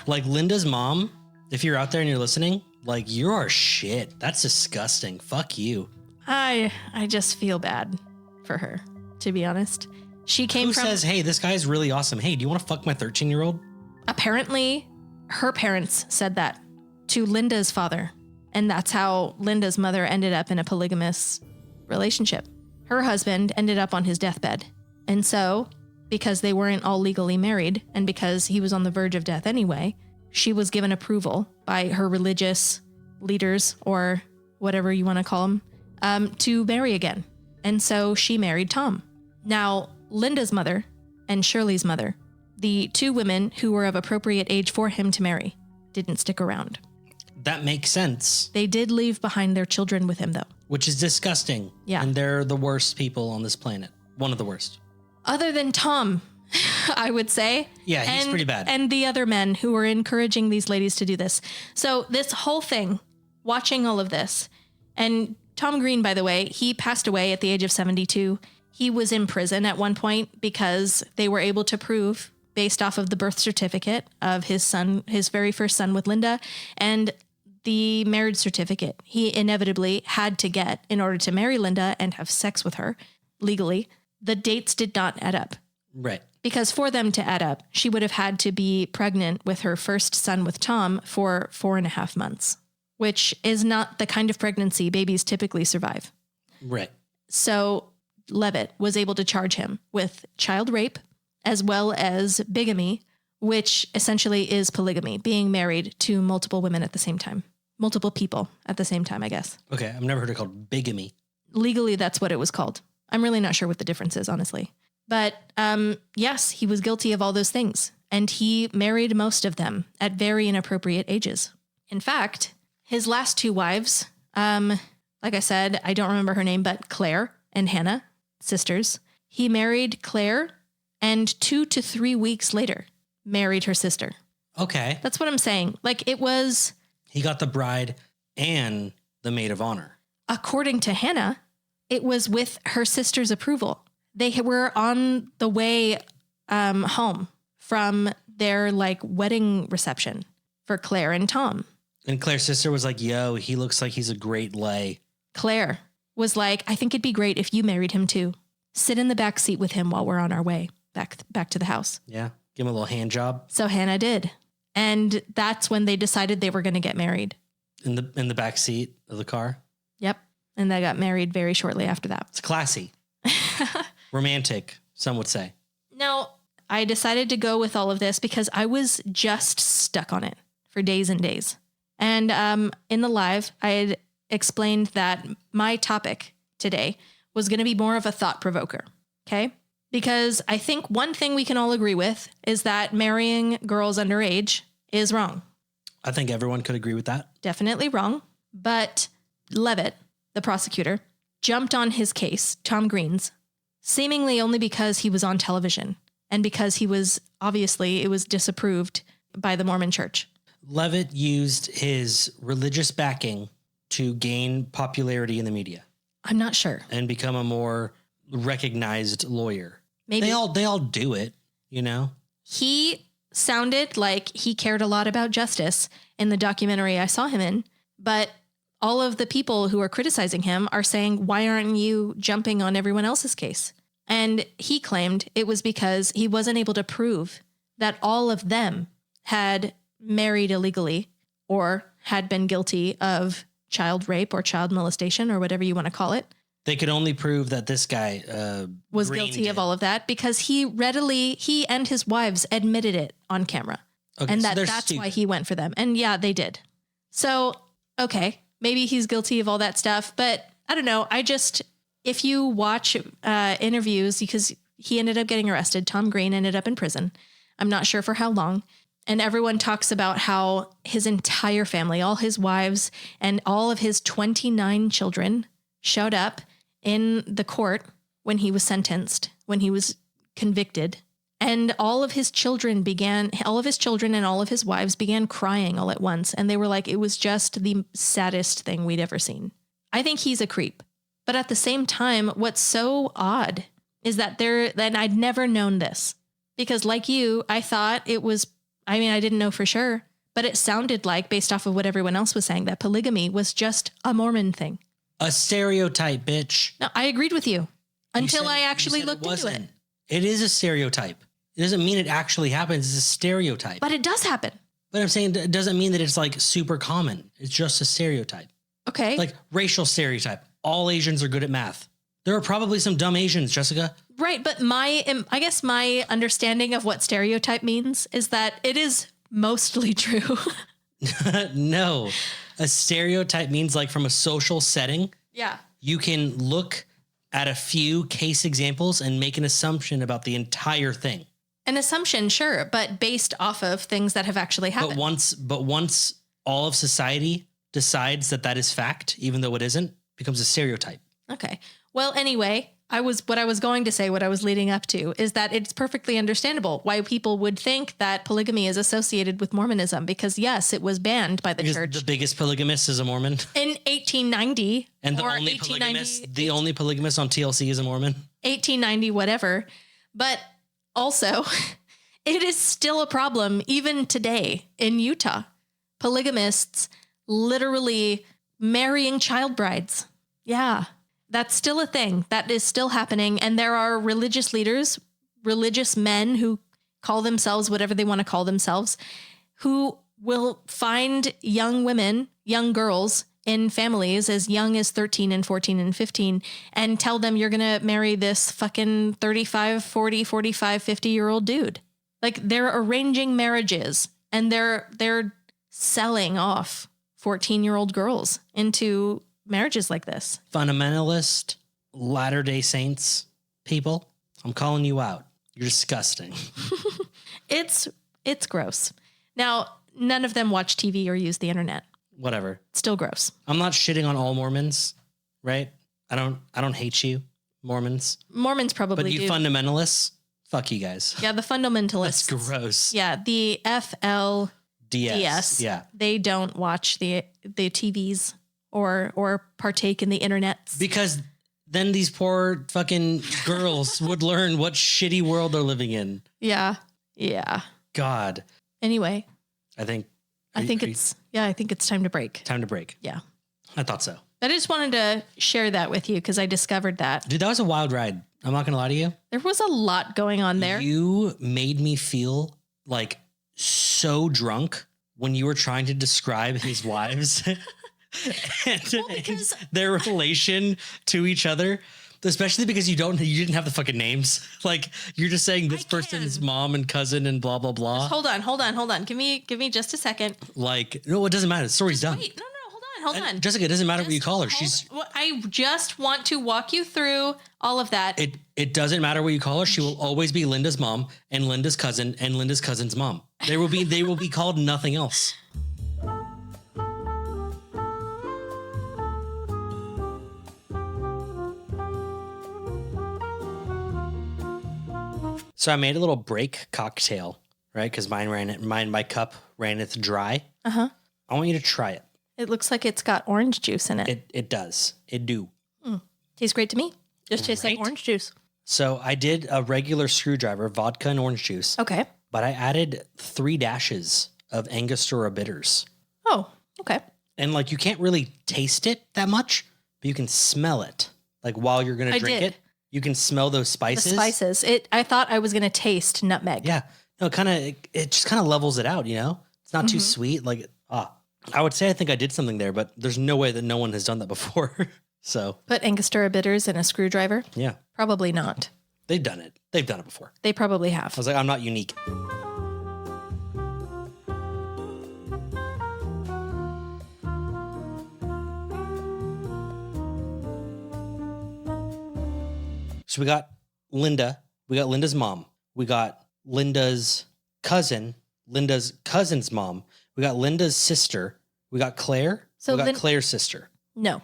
Like Linda's mom, if you're out there and you're listening, like you are shit. That's disgusting. Fuck you. I just feel bad for her, to be honest. She came Who from... says, hey, this guy's really awesome. Hey, do you want to fuck my 13-year-old? Apparently, her parents said that to Linda's father. And that's how Linda's mother ended up in a polygamous relationship. Her husband ended up on his deathbed. And so, because they weren't all legally married, and because he was on the verge of death anyway, she was given approval by her religious leaders, or whatever you want to call them, to marry again. And so she married Tom. Now, Linda's mother and Shirley's mother, the two women who were of appropriate age for him to marry, didn't stick around. That makes sense. They did leave behind their children with him, though. Which is disgusting. Yeah. And they're the worst people on this planet. One of the worst. Other than Tom, I would say. Yeah, he's pretty bad. And the other men who were encouraging these ladies to do this. So this whole thing, watching all of this, and Tom Green, by the way, he passed away at the age of 72. He was in prison at one point because they were able to prove, based off of the birth certificate of his son, his very first son with Linda, and the marriage certificate he inevitably had to get in order to marry Linda and have sex with her legally. The dates did not add up. Right. Because for them to add up, she would have had to be pregnant with her first son with Tom for 4.5 months, which is not the kind of pregnancy babies typically survive. Right. So Levitt was able to charge him with child rape as well as bigamy, which essentially is polygamy, being married to multiple women at the same time. Multiple people at the same time, I guess. Okay, I've never heard it called bigamy. Legally, that's what it was called. I'm really not sure what the difference is, honestly. But yes, he was guilty of all those things. And he married most of them at very inappropriate ages. In fact, his last two wives, like I said, I don't remember her name, but Claire and Hannah, sisters. He married Claire and 2 to 3 weeks later married her sister. Okay. That's what I'm saying. Like it was... He got the bride and the maid of honor. According to Hannah, it was with her sister's approval. They were on the way home from their wedding reception for Claire and Tom. And Claire's sister was like, yo, he looks like he's a great lay. Claire was like, I think it'd be great if you married him too. Sit in the back seat with him while we're on our way back to the house. Yeah. Give him a little hand job. So Hannah did. And that's when they decided they were going to get married. In the back seat of the car? Yep. And they got married very shortly after that. It's classy. Romantic, some would say. Now, I decided to go with all of this because I was just stuck on it for days and days. And in the live, I had explained that my topic today was going to be more of a thought provoker. Okay? Because I think one thing we can all agree with is that marrying girls underage is wrong. I think everyone could agree with that. Definitely wrong. But Levitt, the prosecutor, jumped on his case, Tom Green's, seemingly only because he was on television and because he was, obviously, it was disapproved by the Mormon Church. Levitt used his religious backing to gain popularity in the media. I'm not sure. And become a more recognized lawyer. Maybe. They all do it, you know? He sounded like he cared a lot about justice in the documentary I saw him in, but all of the people who are criticizing him are saying, why aren't you jumping on everyone else's case? And he claimed it was because he wasn't able to prove that all of them had married illegally or had been guilty of child rape or child molestation or whatever you want to call it. They could only prove that this guy was guilty of all of that because he and his wives admitted it on camera. Okay, and so they're that's why stupid. he went for them. And yeah, they did. So, okay, maybe he's guilty of all that stuff, but I don't know. If you watch interviews, because he ended up getting arrested, Tom Green ended up in prison. I'm not sure for how long. And everyone talks about how his entire family, all his wives and all of his 29 children showed up in the court when he was sentenced, when he was convicted. And all of his children and all of his wives began crying all at once. And they were like, it was just the saddest thing we'd ever seen. I think he's a creep. But at the same time, what's so odd is that I'd never known this, because like you, I thought it was, I didn't know for sure, but it sounded like, based off of what everyone else was saying, that polygamy was just a Mormon thing. A stereotype, bitch. No, I agreed with you until I actually looked into it. It is a stereotype. It doesn't mean it actually happens. It's a stereotype. But it does happen. But I'm saying it doesn't mean that it's like super common. It's just a stereotype. Okay. Like racial stereotype. All Asians are good at math. There are probably some dumb Asians, Jessica. Right. But I guess my understanding of what stereotype means is that it is mostly true. No, a stereotype means like from a social setting. Yeah. You can look at a few case examples and make an assumption about the entire thing. An assumption, sure, but based off of things that have actually happened. But once all of society decides that is fact, even though it isn't, becomes a stereotype. Okay. Well, anyway, what I was going to say, what I was leading up to, is that it's perfectly understandable why people would think that polygamy is associated with Mormonism, because yes, it was banned by the church. The biggest polygamist is a Mormon. In 1890. And the only polygamist on TLC is a Mormon. 1890, whatever. But also, it is still a problem even today in Utah. Polygamists literally marrying child brides. Yeah, that's still a thing. That is still happening. And there are religious leaders, religious men who call themselves whatever they want to call themselves, who will find young women, young girls in families as young as 13 and 14 and 15 and tell them you're going to marry this fucking 35, 40, 45, 50-year-old dude. Like, they're arranging marriages and they're selling off 14-year-old girls into marriages like this. Fundamentalist, Latter-day Saints people, I'm calling you out. You're disgusting. It's gross. Now, none of them watch TV or use the internet. Whatever. Still gross. I'm not shitting on all Mormons, right? I don't hate you, Mormons. Mormons probably But you do. Fundamentalists, fuck you guys. Yeah, the fundamentalists. That's gross. Yeah, the FLDS. Yeah. They don't watch the TVs or partake in the internet. Because then these poor fucking girls would learn what shitty world they're living in. Yeah. Yeah. God. Anyway. I think it's time to break. Time to break. Yeah. I thought so. I just wanted to share that with you because I discovered that. Dude, that was a wild ride. I'm not going to lie to you. There was a lot going on there. You made me feel like so drunk when you were trying to describe his wives and their relation to each other. Especially because you didn't have the fucking names. Like, you're just saying this person's mom and cousin and blah, blah, blah. Just hold on. Give me just a second. Like, no, it doesn't matter. The story's done. Wait, no, hold on. Jessica, it doesn't matter what you call her. I just want to walk you through all of that. It doesn't matter what you call her. She will always be Linda's mom and Linda's cousin and Linda's cousin's mom. They will be called nothing else. So I made a little break cocktail, right? Because my cup raneth dry. Uh-huh. I want you to try it. It looks like it's got orange juice in it. It does. It do. Tastes great to me. Just tastes like orange juice. So I did a regular screwdriver, vodka and orange juice. Okay. But I added 3 dashes of Angostura bitters. Oh, okay. And like, you can't really taste it that much, but you can smell it. Like, while you're going to drink it, you can smell those spices. The spices. I thought I was going to taste nutmeg. Yeah. No, it just kind of levels it out, you know? It's not too sweet. Like, I would say I think I did something there, but there's no way that no one has done that before. So. Put Angostura bitters in a screwdriver? Yeah. Probably not. They've done it. They've done it before. They probably have. I was like, I'm not unique. So we got Linda. We got Linda's mom. We got Linda's cousin. Linda's cousin's mom. We got Linda's sister. We got Claire. So we got Claire's sister. No,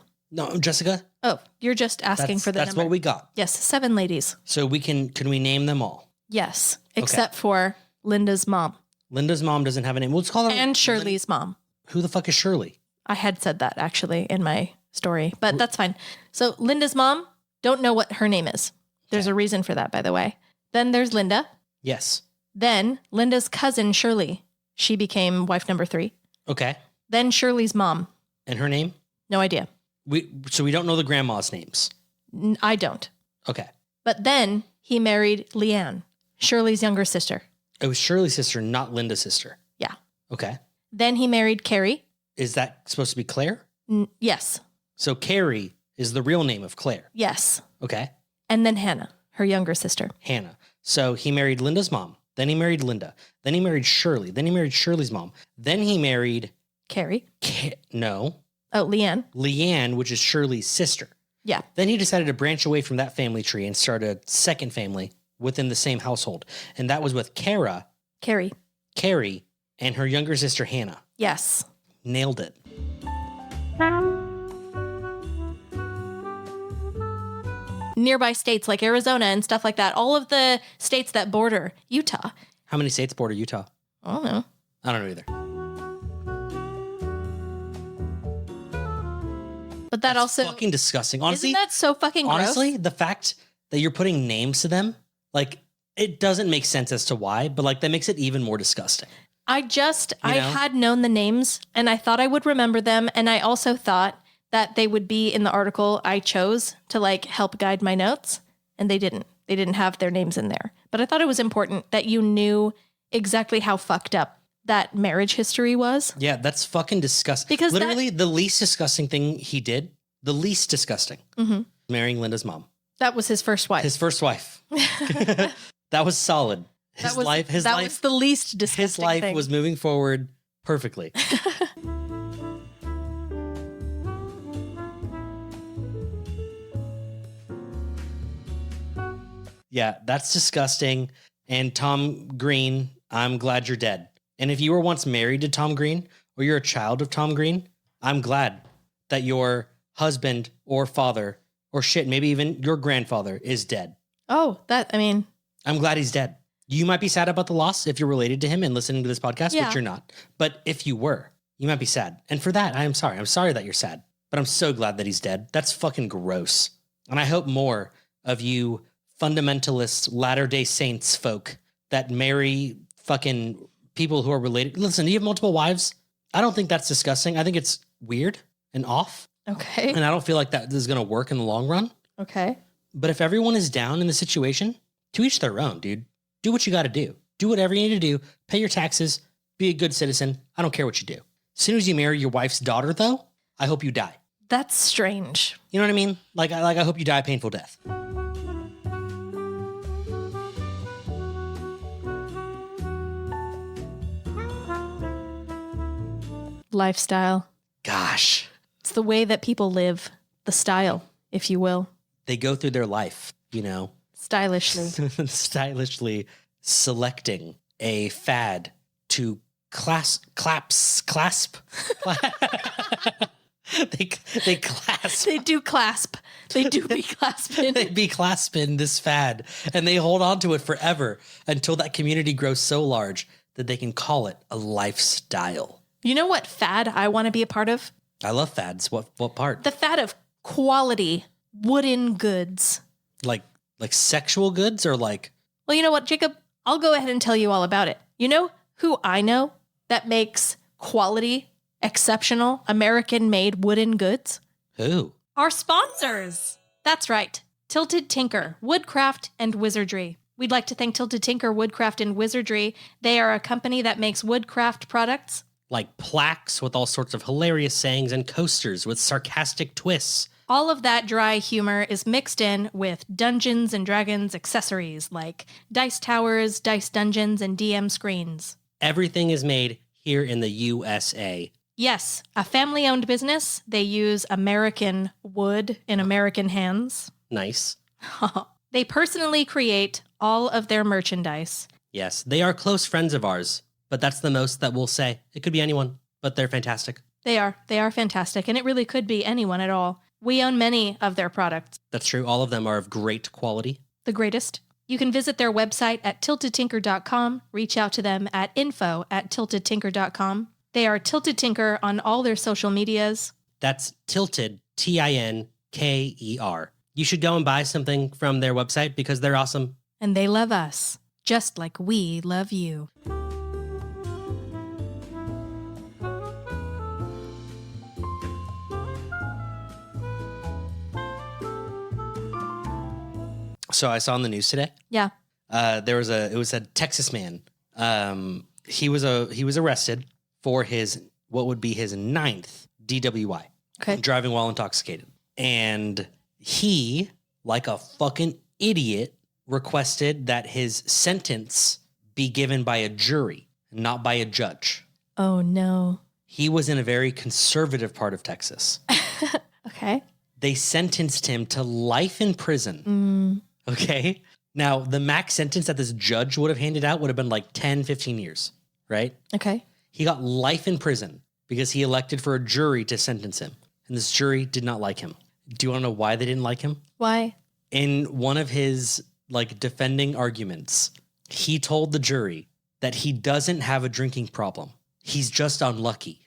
Jessica. Oh, you're just asking for the That's number. what we got. Yes, 7 ladies. So can we name them all? Yes, except for Linda's mom. Linda's mom doesn't have a name. We'll just call her. And Shirley's mom. Who the fuck is Shirley? I had said that actually in my story, but that's fine. So Linda's mom, don't know what her name is. There's a reason for that, by the way. Then there's Linda. Yes. Then Linda's cousin, Shirley. She became wife number 3. Okay. Then Shirley's mom. And her name? No idea. So we don't know the grandma's names. I don't. Okay. But then he married Leanne, Shirley's younger sister. It was Shirley's sister, not Linda's sister. Yeah. Okay. Then he married Carrie. Is that supposed to be Claire? Yes. So Carrie is the real name of Claire. Yes. Okay. And then Hannah, her younger sister. Hannah. So he married Linda's mom. Then he married Linda. Then he married Shirley. Then he married Shirley's mom. Then he married... Carrie. No. Oh, Leanne. Leanne, which is Shirley's sister. Yeah. Then he decided to branch away from that family tree and start a second family within the same household. And that was with Carrie, and her younger sister, Hannah. Yes. Nailed it. Nearby states like Arizona and stuff like that. All of the states that border Utah. How many states border Utah? I don't know. I don't know either. But that That's also fucking disgusting. Honestly, isn't that so fucking gross? honestly, the fact that you're putting names to them, like, it doesn't make sense as to why, but like that makes it even more disgusting. I had known the names and I thought I would remember them. And I also thought that they would be in the article I chose to like help guide my notes. And they didn't. They didn't have their names in there. But I thought it was important that you knew exactly how fucked up that marriage history was. Yeah, that's fucking disgusting. Because literally the least disgusting thing he did, the least disgusting, marrying Linda's mom. That was his first wife. His first wife. That was solid. His life was the least disgusting his life thing. was moving forward perfectly. Yeah, that's disgusting. And Tom Green, I'm glad you're dead. And if you were once married to Tom Green or you're a child of Tom Green, I'm glad that your husband or father or shit, maybe even your grandfather is dead. Oh, I'm glad he's dead. You might be sad about the loss if you're related to him and listening to this podcast, Yeah. which you're not. But if you were, you might be sad. And for that, I am sorry. I'm sorry that you're sad. But I'm so glad that he's dead. That's fucking gross. And I hope more of you fundamentalist Latter-day Saints folk that marry fucking people who are related. Listen, do you have multiple wives? I don't think that's disgusting. I think it's weird and off. okay. And I don't feel like that is going to work in the long run. Okay. But if everyone is down in the situation, to each their own, dude. Do what you got to do. Do whatever you need to do. Pay your taxes. Be a good citizen. I don't care what you do. As soon as you marry your wife's daughter, though, I hope you die. That's strange. You know what I mean? I hope you die a painful death. Lifestyle. Gosh. It's the way that people live. The style, if you will. They go through their life, you know, Stylishly. stylishly selecting a fad to clasp. They clasp. They do clasp. They do be clasping. They be clasping this fad and they hold on to it forever until that community grows so large that they can call it a lifestyle. You know what fad I want to be a part of? I love fads. What part? The fad of quality wooden goods. Like sexual goods or like... Well, you know what, Jacob? I'll go ahead and tell you all about it. You know who I know that makes quality, exceptional, American-made wooden goods? Who? Our sponsors. That's right. Tilted Tinker, Woodcraft and Wizardry. We'd like to thank Tilted Tinker, Woodcraft and Wizardry. They are a company that makes woodcraft products. Like plaques with all sorts of hilarious sayings and coasters with sarcastic twists. All of that dry humor is mixed in with Dungeons and Dragons accessories like dice towers, dice dungeons, and DM screens. Everything is made here in the USA. Yes, a family-owned business. They use American wood in American hands. Nice. They personally create all of their merchandise. Yes, they are close friends of ours, but that's the most that we'll say. It could be anyone, but they're fantastic. They are fantastic, and it really could be anyone at all. We own many of their products. That's true. All of them are of great quality. The greatest. You can visit their website at tiltedtinker.com, reach out to them at info@tiltedtinker.com. They are Tilted Tinker on all their social medias. That's Tilted, Tinker. You should go and buy something from their website because they're awesome. And they love us, just like we love you. So I saw in the news today. Yeah. It was a Texas man. He was arrested for what would be his 9th DWI. Okay. Driving while intoxicated. And he, like a fucking idiot, requested that his sentence be given by a jury, not by a judge. Oh, no. He was in a very conservative part of Texas. Okay. They sentenced him to life in prison. Okay. Now, the max sentence that this judge would have handed out would have been like 10, 15 years, right? Okay. He got life in prison because he elected for a jury to sentence him. And this jury did not like him. Do you want to know why they didn't like him? Why? In one of his defending arguments, he told the jury that he doesn't have a drinking problem. He's just unlucky.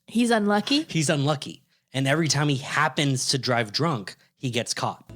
He's unlucky? He's unlucky. And every time he happens to drive drunk, he gets caught.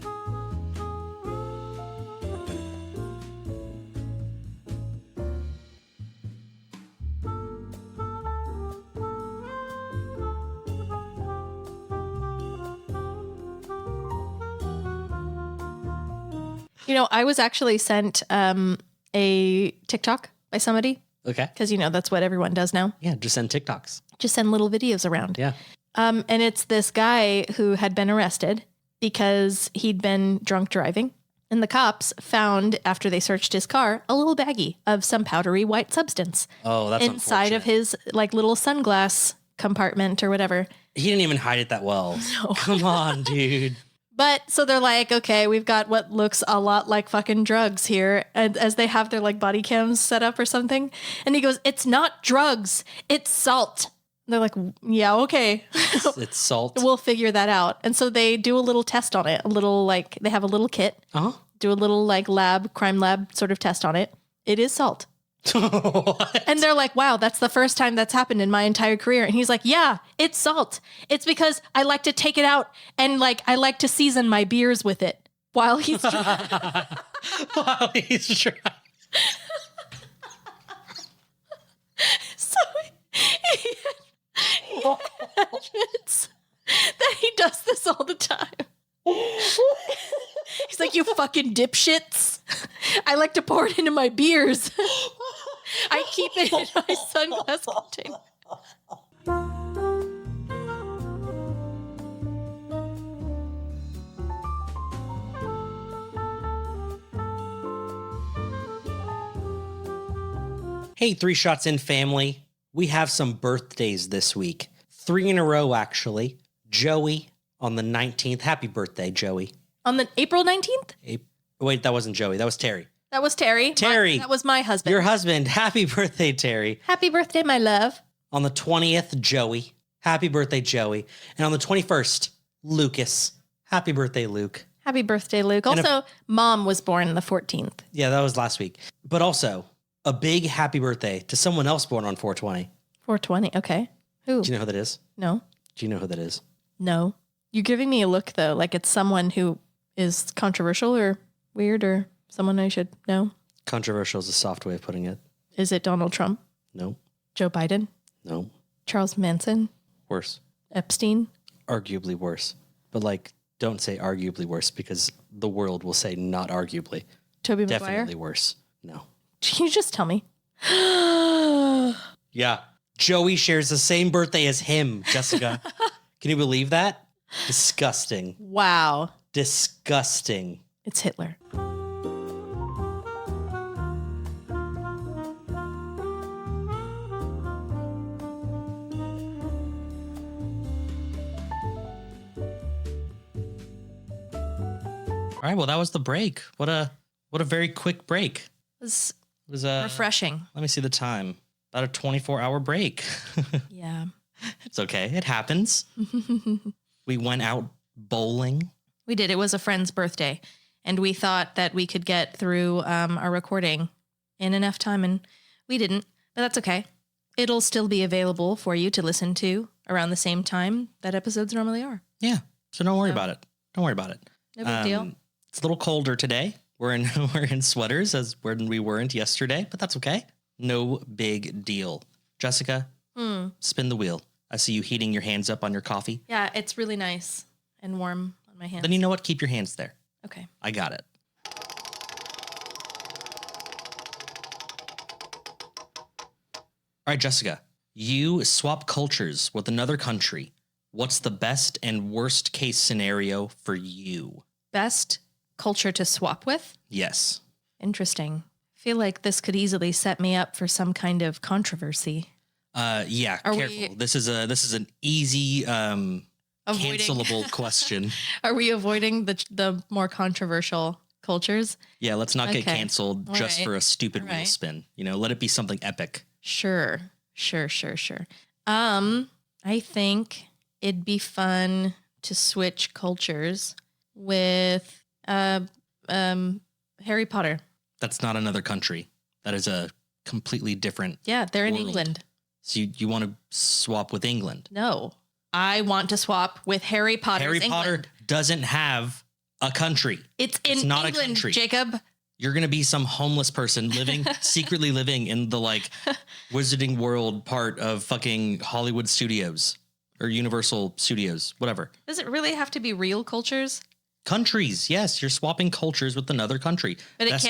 You know, I was actually sent a TikTok by somebody. Okay. Because, that's what everyone does now. Yeah, just send TikToks. Just send little videos around. Yeah. And it's this guy who had been arrested because he'd been drunk driving. And the cops found, after they searched his car, a little baggie of some powdery white substance. Oh, that's inside of his little sunglass compartment or whatever. He didn't even hide it that well. No. Come on, dude. But so they're like, okay, we've got what looks a lot like fucking drugs here. And as they have their body cams set up or something. And he goes, it's not drugs, it's salt. And they're like, yeah, okay. It's salt. We'll figure that out. And so they do a little test on it. They have a little kit. Uh-huh. Do a little crime lab sort of test on it. It is salt. What? And they're like, wow, that's the first time that's happened in my entire career. And he's like, yeah, it's salt. It's because I like to take it out and I like to season my beers with it while he's driving. While he's driving. So he admits that he does this all the time. He's like, you fucking dipshits. I like to pour it into my beers. I keep it in my sunglass container. Hey, 3 Shots In family. We have some birthdays this week. 3 in a row, actually. Joey on the 19th. Happy birthday, Joey. On the April 19th? Wait, that wasn't Joey. That was Terry. That was Terry. Terry. That was my husband. Your husband. Happy birthday, Terry. Happy birthday, my love. On the 20th, Joey. Happy birthday, Joey. And on the 21st, Lucas. Happy birthday, Luke. Happy birthday, Luke. Also, Mom was born the 14th. Yeah, that was last week. But also, a big happy birthday to someone else born on 420. 420, okay. Who? Do you know who that is? No. Do you know who that is? No. You're giving me a look, though, like it's someone who is controversial or weird or someone I should know. Controversial is a soft way of putting it. Is it Donald Trump? No. Joe Biden? No. Charles Manson? Worse. Epstein? Arguably worse. But don't say arguably worse because the world will say not arguably. Tobey Maguire? Definitely worse. No. Can you just tell me? Yeah. Joey shares the same birthday as him, Jessica. Can you believe that? Disgusting. Wow. Disgusting. It's Hitler. All All right. Well, that was the break. What a very quick break. It was refreshing. Let me see the time. About a 24-hour break. Yeah. It's okay. It happens. We went out bowling. We did. It was a friend's birthday, and we thought that we could get through our recording in enough time, and we didn't. But that's okay. It'll still be available for you to listen to around the same time that episodes normally are. Yeah. So don't worry about it. Don't worry about it. No big deal. It's a little colder today. We're in sweaters as when we weren't yesterday, but that's okay. No big deal. Jessica, spin the wheel. I see you heating your hands up on your coffee. Yeah, it's really nice and warm on my hands. Then you know what? Keep your hands there. Okay. I got it. All right, Jessica, you swap cultures with another country. What's the best and worst case scenario for you? Best culture to swap with? Yes. Interesting. I feel like this could easily set me up for some kind of controversy. Yeah, careful. This is an easy cancelable question. Are we avoiding the more controversial cultures? Yeah, let's not get canceled just for a stupid wheel spin. Let it be something epic. Sure. I think it'd be fun to switch cultures with Harry Potter. That's not another country. That is a completely different Yeah, they're in world. England. So you want to swap with England? No, I want to swap with Harry Potter. Harry Potter doesn't have a country. It's in not England, a country. Jacob. You're going to be some homeless person secretly living in the Wizarding World part of fucking Hollywood Studios or Universal Studios, whatever. Does it really have to be real cultures? Countries. Yes. You're swapping cultures with another country. But it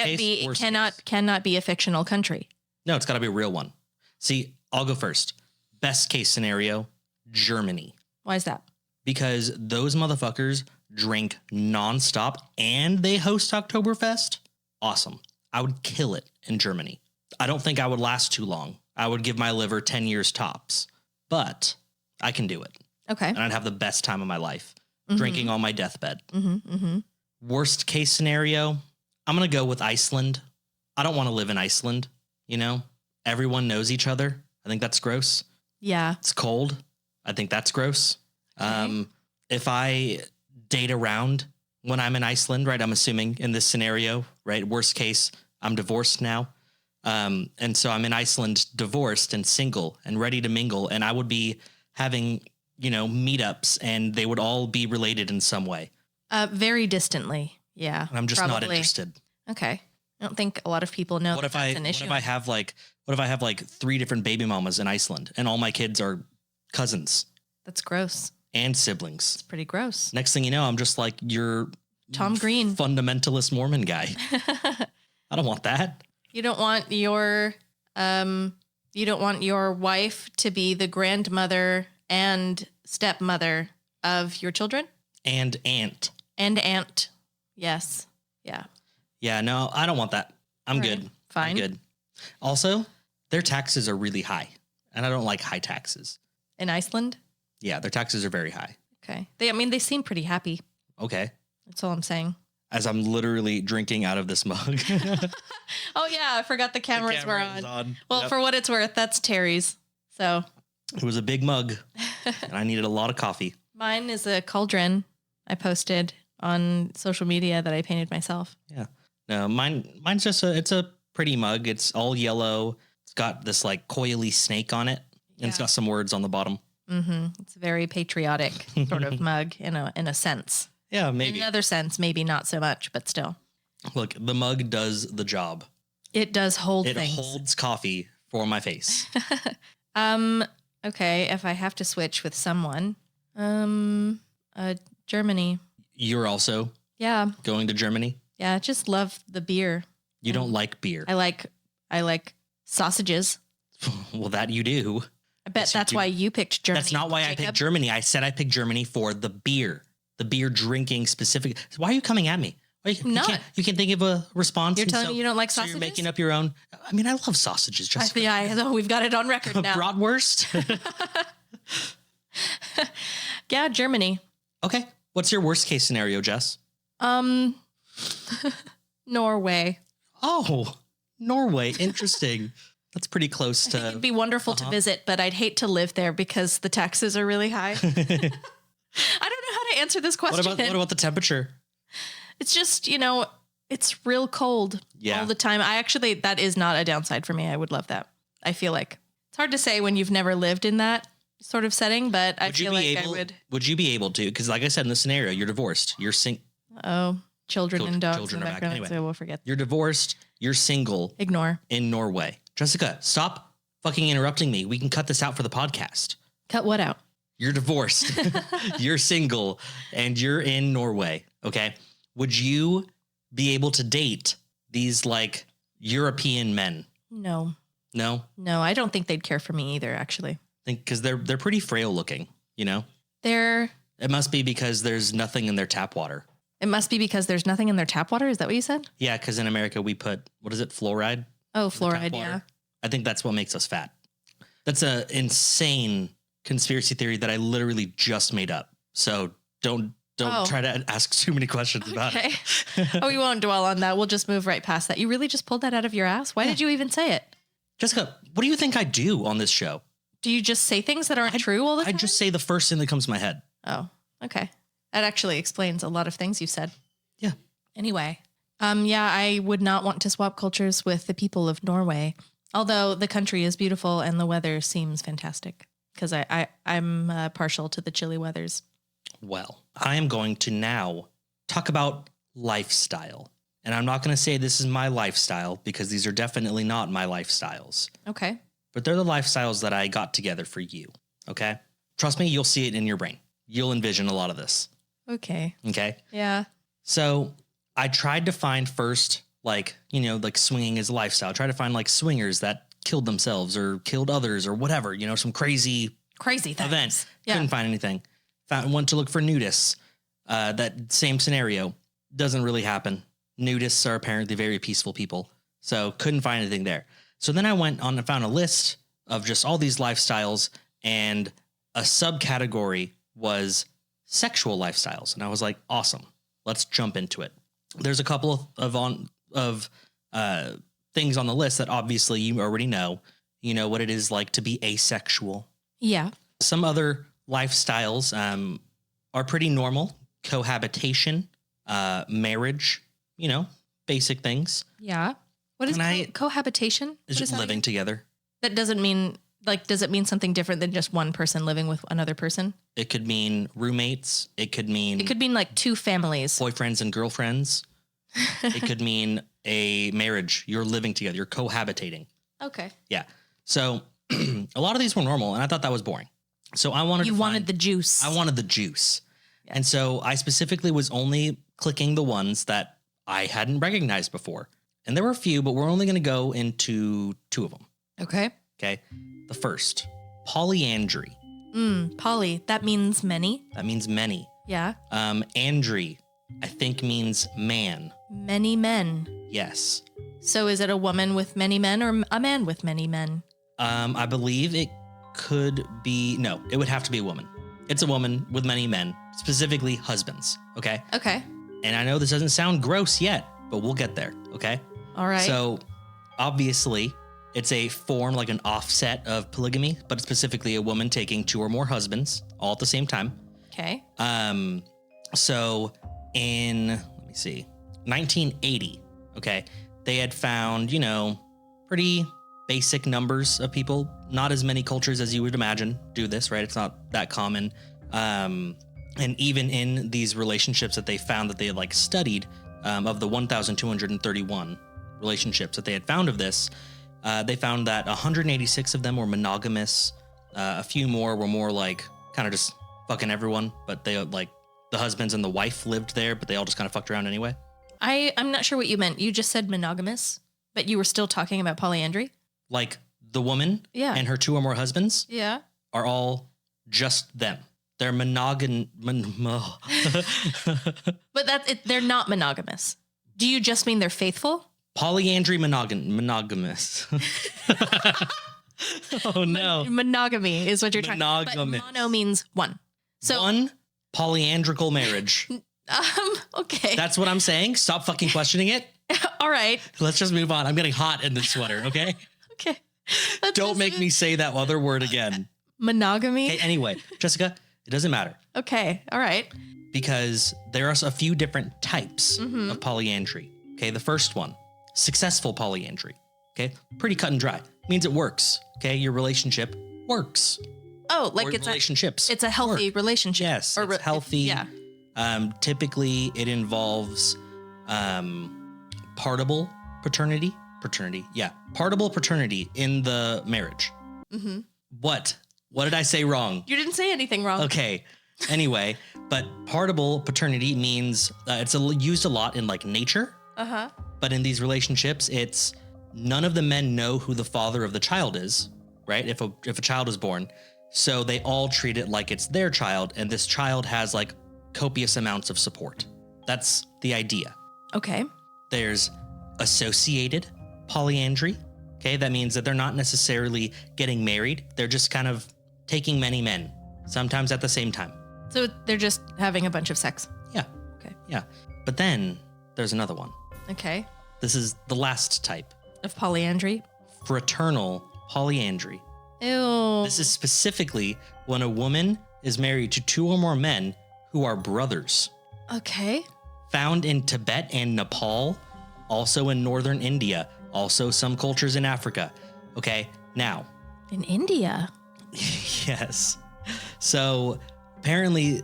cannot be a fictional country. No, it's got to be a real one. See, I'll go first. Best case scenario, Germany. Why is that? Because those motherfuckers drink nonstop and they host Oktoberfest. Awesome. I would kill it in Germany. I don't think I would last too long. I would give my liver 10 years tops, but I can do it. Okay. And I'd have the best time of my life drinking on my deathbed. Mm-hmm. Worst case scenario, I'm going to go with Iceland. I don't want to live in Iceland. Everyone knows each other. I think that's gross. Yeah. It's cold. I think that's gross. Okay. If I date around when I'm in Iceland, right, I'm assuming in this scenario, right, worst case, I'm divorced now. And so I'm in Iceland, divorced and single and ready to mingle. And I would be having, meetups and they would all be related in some way. Very distantly. Yeah. And I'm just not interested. Okay. I don't think a lot of people know that's an issue. What if I have 3 different baby mamas in Iceland and all my kids are cousins? That's gross. And siblings. It's pretty gross. Next thing you know, I'm just like your Tom Green fundamentalist Mormon guy. I don't want that. You don't want your wife to be the grandmother and stepmother of your children? And aunt. And aunt. Yes. Yeah. Yeah, no, I don't want that. I'm good. Fine. I'm good. Also, their taxes are really high, and I don't like high taxes. In Iceland? Yeah, their taxes are very high. Okay. They seem pretty happy. Okay. That's all I'm saying. As I'm literally drinking out of this mug. Oh, yeah. I forgot the cameras were on. Well, Yep. For what it's worth, that's Terry's. So it was a big mug, and I needed a lot of coffee. Mine is a cauldron I posted on social media that I painted myself. Yeah. No, mine's just it's a pretty mug. It's all yellow. It's got this coily snake on it, and it's got some words on the bottom. Mm-hmm. It's a very patriotic sort of mug in a sense. Yeah, maybe. In another sense, maybe not so much, but still. Look, the mug does the job. It does hold things. It holds coffee for my face. Okay, if I have to switch with someone, Germany. You're also going to Germany? Yeah, just love the beer. You don't like beer. I like sausages. Well, that you do. I bet that's why you picked Germany. That's not why Jacob. I picked Germany. I said I picked Germany for the beer drinking specific. Why are you coming at me? You can't think of a response. You're telling me you don't like sausages? So you're making up your own. I mean, I love sausages. Just we've got it on record now. Bratwurst. Yeah, Germany. Okay. What's your worst case scenario, Jess? Norway. Oh, Norway. Interesting. That's pretty close to. It'd be wonderful to visit, but I'd hate to live there because the taxes are really high. I don't know how to answer this question. What about the temperature? It's just, it's real cold all the time. That is not a downside for me. I would love that. I feel like it's hard to say when you've never lived in that sort of setting, but I feel like I would. Would you be able to? Because like I said, in this scenario, you're divorced. You're Children and dogs children in the are back. background, Anyway, so we'll forget. You're divorced. You're single. Ignore. In Norway. Jessica, stop fucking interrupting me. We can cut this out for the podcast. Cut what out? You're divorced. You're single and you're in Norway. Okay. Would you be able to date these like European men? No. No? No, I don't think they'd care for me either, actually. Because they're pretty frail looking, It must be because there's nothing in their tap water. It must be because there's nothing in their tap water. Is that what you said? Yeah, because in America we put, what is it, fluoride? Oh, fluoride, yeah. I think that's what makes us fat. That's an insane conspiracy theory that I literally just made up. So don't try to ask too many questions about it. We won't dwell on that. We'll just move right past that. You really just pulled that out of your ass? Why did you even say it? Jessica, what do you think I do on this show? Do you just say things that aren't true all the time? I just say the first thing that comes to my head. Oh, okay. That actually explains a lot of things you said. Yeah. Anyway, I would not want to swap cultures with the people of Norway, although the country is beautiful and the weather seems fantastic because I'm partial to the chilly weathers. Well, I am going to now talk about lifestyle. And I'm not going to say this is my lifestyle because these are definitely not my lifestyles. Okay. But they're the lifestyles that I got together for you. Okay. Trust me, you'll see it in your brain. You'll envision a lot of this. Okay. Okay. Yeah. So I tried to find first, like swinging is a lifestyle. I tried to find like swingers that killed themselves or killed others or whatever, some crazy things. Event. Yeah. Couldn't find anything. Went to look for nudists. That same scenario doesn't really happen. Nudists are apparently very peaceful people. So couldn't find anything there. So then I went on and found a list of just all these lifestyles, and a subcategory was sexual lifestyles. And I was like, awesome, let's jump into it. There's a couple of things on the list that obviously you already know. You know what it is like to be asexual. Yeah. Some other lifestyles are pretty normal. Cohabitation, marriage, basic things. Yeah. What is cohabitation? It's just living together. That doesn't mean, does it mean something different than just one person living with another person? It could mean roommates. It could mean like two families. Boyfriends and girlfriends. It could mean a marriage. You're living together. You're cohabitating. Okay. Yeah. So a lot of these were normal, and I thought that was boring. So I wanted the juice. I wanted the juice. Yeah. And so I specifically was only clicking the ones that I hadn't recognized before. And there were a few, but we're only going to go into two of them. Okay. Okay. The first, polyandry. Poly, that means many. That means many. Yeah. Andry, I think means man. Many men. Yes. So is it a woman with many men or a man with many men? I believe it could be, no, it would have to be a woman. It's a woman with many men, specifically husbands. Okay. Okay. And I know this doesn't sound gross yet, but we'll get there. Okay. All right. So obviously it's a form, like an offset of polygamy, but specifically a woman taking two or more husbands all at the same time. Okay. So in, let me see, 1980, okay, they had found, pretty basic numbers of people. Not as many cultures as you would imagine do this, right? It's not that common. And even in these relationships that they found that they had studied, of the 1,231 relationships that they had found of this, they found that 186 of them were monogamous. A few more were more kind of just fucking everyone, but they the husbands and the wife lived there, but they all just kind of fucked around anyway. I'm not sure what you meant. You just said monogamous, but you were still talking about polyandry? The woman and her two or more husbands are all just them. They're But they're not monogamous. Do you just mean they're faithful? Polyandry monogamous. Oh no. Monogamy is what you're trying to say. But mono means one. So one polyandrical marriage. Okay. That's what I'm saying. Stop fucking questioning it. All right. Let's just move on. I'm getting hot in this sweater, okay? Okay. Don't make me say that other word again. Monogamy. Okay, anyway, Jessica, it doesn't matter. Okay. All right. Because there are a few different types of polyandry. Okay, the first one, successful polyandry. Okay, pretty cut and dry. Means it works. Okay, your relationship works. Oh, like Or it's relationships. it's a healthy relationship. Yes, Or it's healthy. Yeah. Typically, it involves partible paternity. Partible paternity in the marriage. Mm-hmm. What did I say wrong? You didn't say anything wrong. Okay. Anyway, but partible paternity means it's used a lot in like nature. Uh-huh. But in these relationships, it's none of the men know who the father of the child is, right? If a child is born. So they all treat it like it's their child, and this child has like copious amounts of support. That's the idea. Okay. There's associated polyandry. Okay, that means that they're not necessarily getting married. They're just kind of taking many men, sometimes at the same time. So they're just having a bunch of sex. Yeah. Okay. Yeah. But then there's another one. Okay. This is the last type. Of polyandry. Fraternal polyandry. Ew. This is specifically when a woman is married to two or more men who are brothers. Okay. Found in Tibet and Nepal, also in northern India, also some cultures in Africa. Okay, now. In India. Yes. So apparently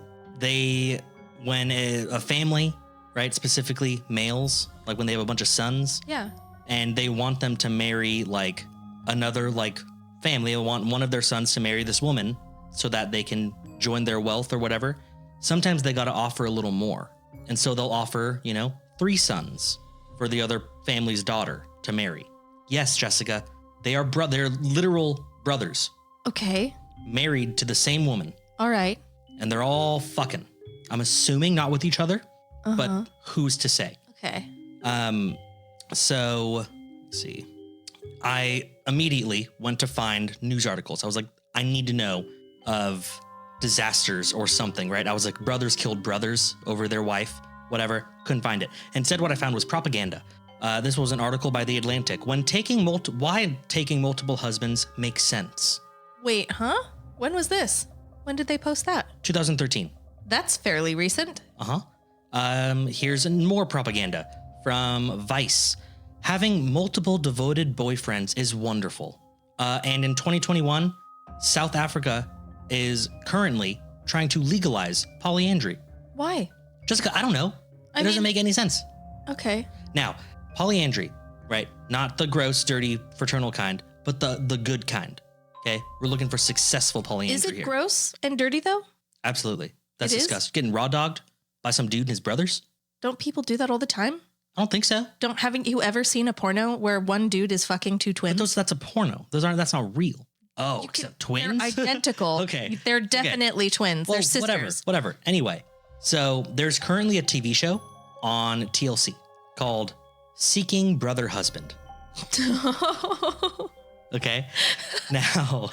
when a family, right, specifically males, like when they have a bunch of sons, Yeah. and they want them to marry like another like family, they want one of their sons to marry this woman so that they can join their wealth or whatever. Sometimes they got to offer a little more. And so they'll offer, 3 sons for the other family's daughter to marry. Yes, Jessica, they're literal brothers Okay. married to the same woman, All right. and they're all fucking. I'm assuming not with each other, but who's to say? Okay. So let's see. I immediately went to find news articles. I was like, I need to know of disasters or something, right? I was like, brothers killed brothers over their wife, whatever. Couldn't find it. Instead, what I found was propaganda. This was an article by The Atlantic. Why taking multiple husbands makes sense. Wait, huh? When was this? When did they post that? 2013. That's fairly recent. Here's more propaganda from Vice. Having multiple devoted boyfriends is wonderful. And in 2021, South Africa is currently trying to legalize polyandry. Why? Jessica, I don't know. It doesn't make any sense. Okay. Now, polyandry, right? Not the gross, dirty, fraternal kind, but the good kind. Okay? We're looking for successful polyandry Is it here. gross and dirty though? Absolutely. That's It is? disgusting. Getting raw dogged by some dude and his brothers? Don't people do that all the time? I don't think so. Haven't you ever seen a porno where one dude is fucking two twins? But that's a porno. That's not real. Oh, except twins? They're identical. Okay. They're definitely twins. Well, They're sisters. Whatever. Anyway, so there's currently a TV show on TLC called Seeking Brother Husband. Okay. Now,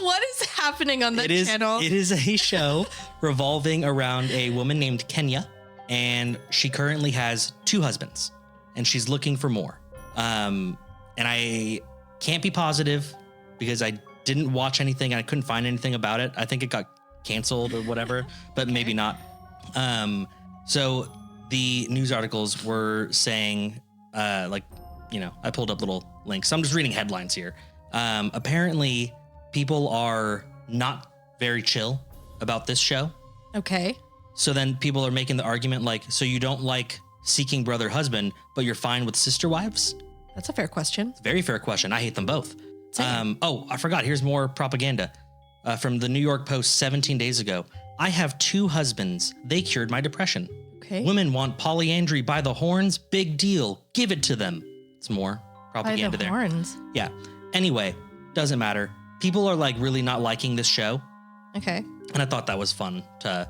what is happening on that channel? It is a show revolving around a woman named Kenya, and she currently has 2 husbands, and she's looking for more. And I can't be positive because I didn't watch anything and I couldn't find anything about it. I think it got canceled or whatever, but maybe not. So the news articles were saying, I pulled up little links. So I'm just reading headlines here. Apparently people are not very chill about this show. Okay. So then people are making the argument like, so you don't like Seeking Brother Husband, but you're fine with sister wives? That's a fair question. Very fair question. I hate them both. Same. I forgot. Here's more propaganda from the New York Post 17 days ago. I have 2 husbands. They cured my depression. Okay. Women want polyandry by the horns. Big deal. Give it to them. It's more propaganda By the there. horns. Yeah. Anyway, doesn't matter. People are like really not liking this show. Okay. And I thought that was fun to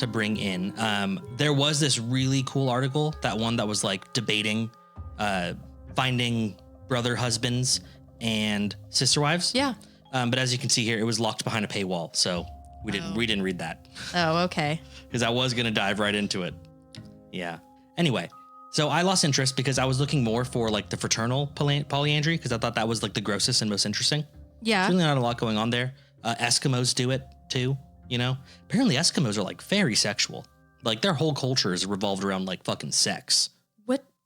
bring in. There was this really cool article, that one that was like debating finding brother husbands and sister wives. Yeah. But as you can see here, it was locked behind a paywall, so we didn't read that Oh, okay. because I was gonna dive right into it. Yeah. Anyway, so I lost interest because I was looking more for like the fraternal polyandry because I thought that was like the grossest and most interesting. Yeah. There's really not a lot going on there. Eskimos do it too, you know? Apparently Eskimos are like very sexual. Like their whole culture is revolved around like fucking sex.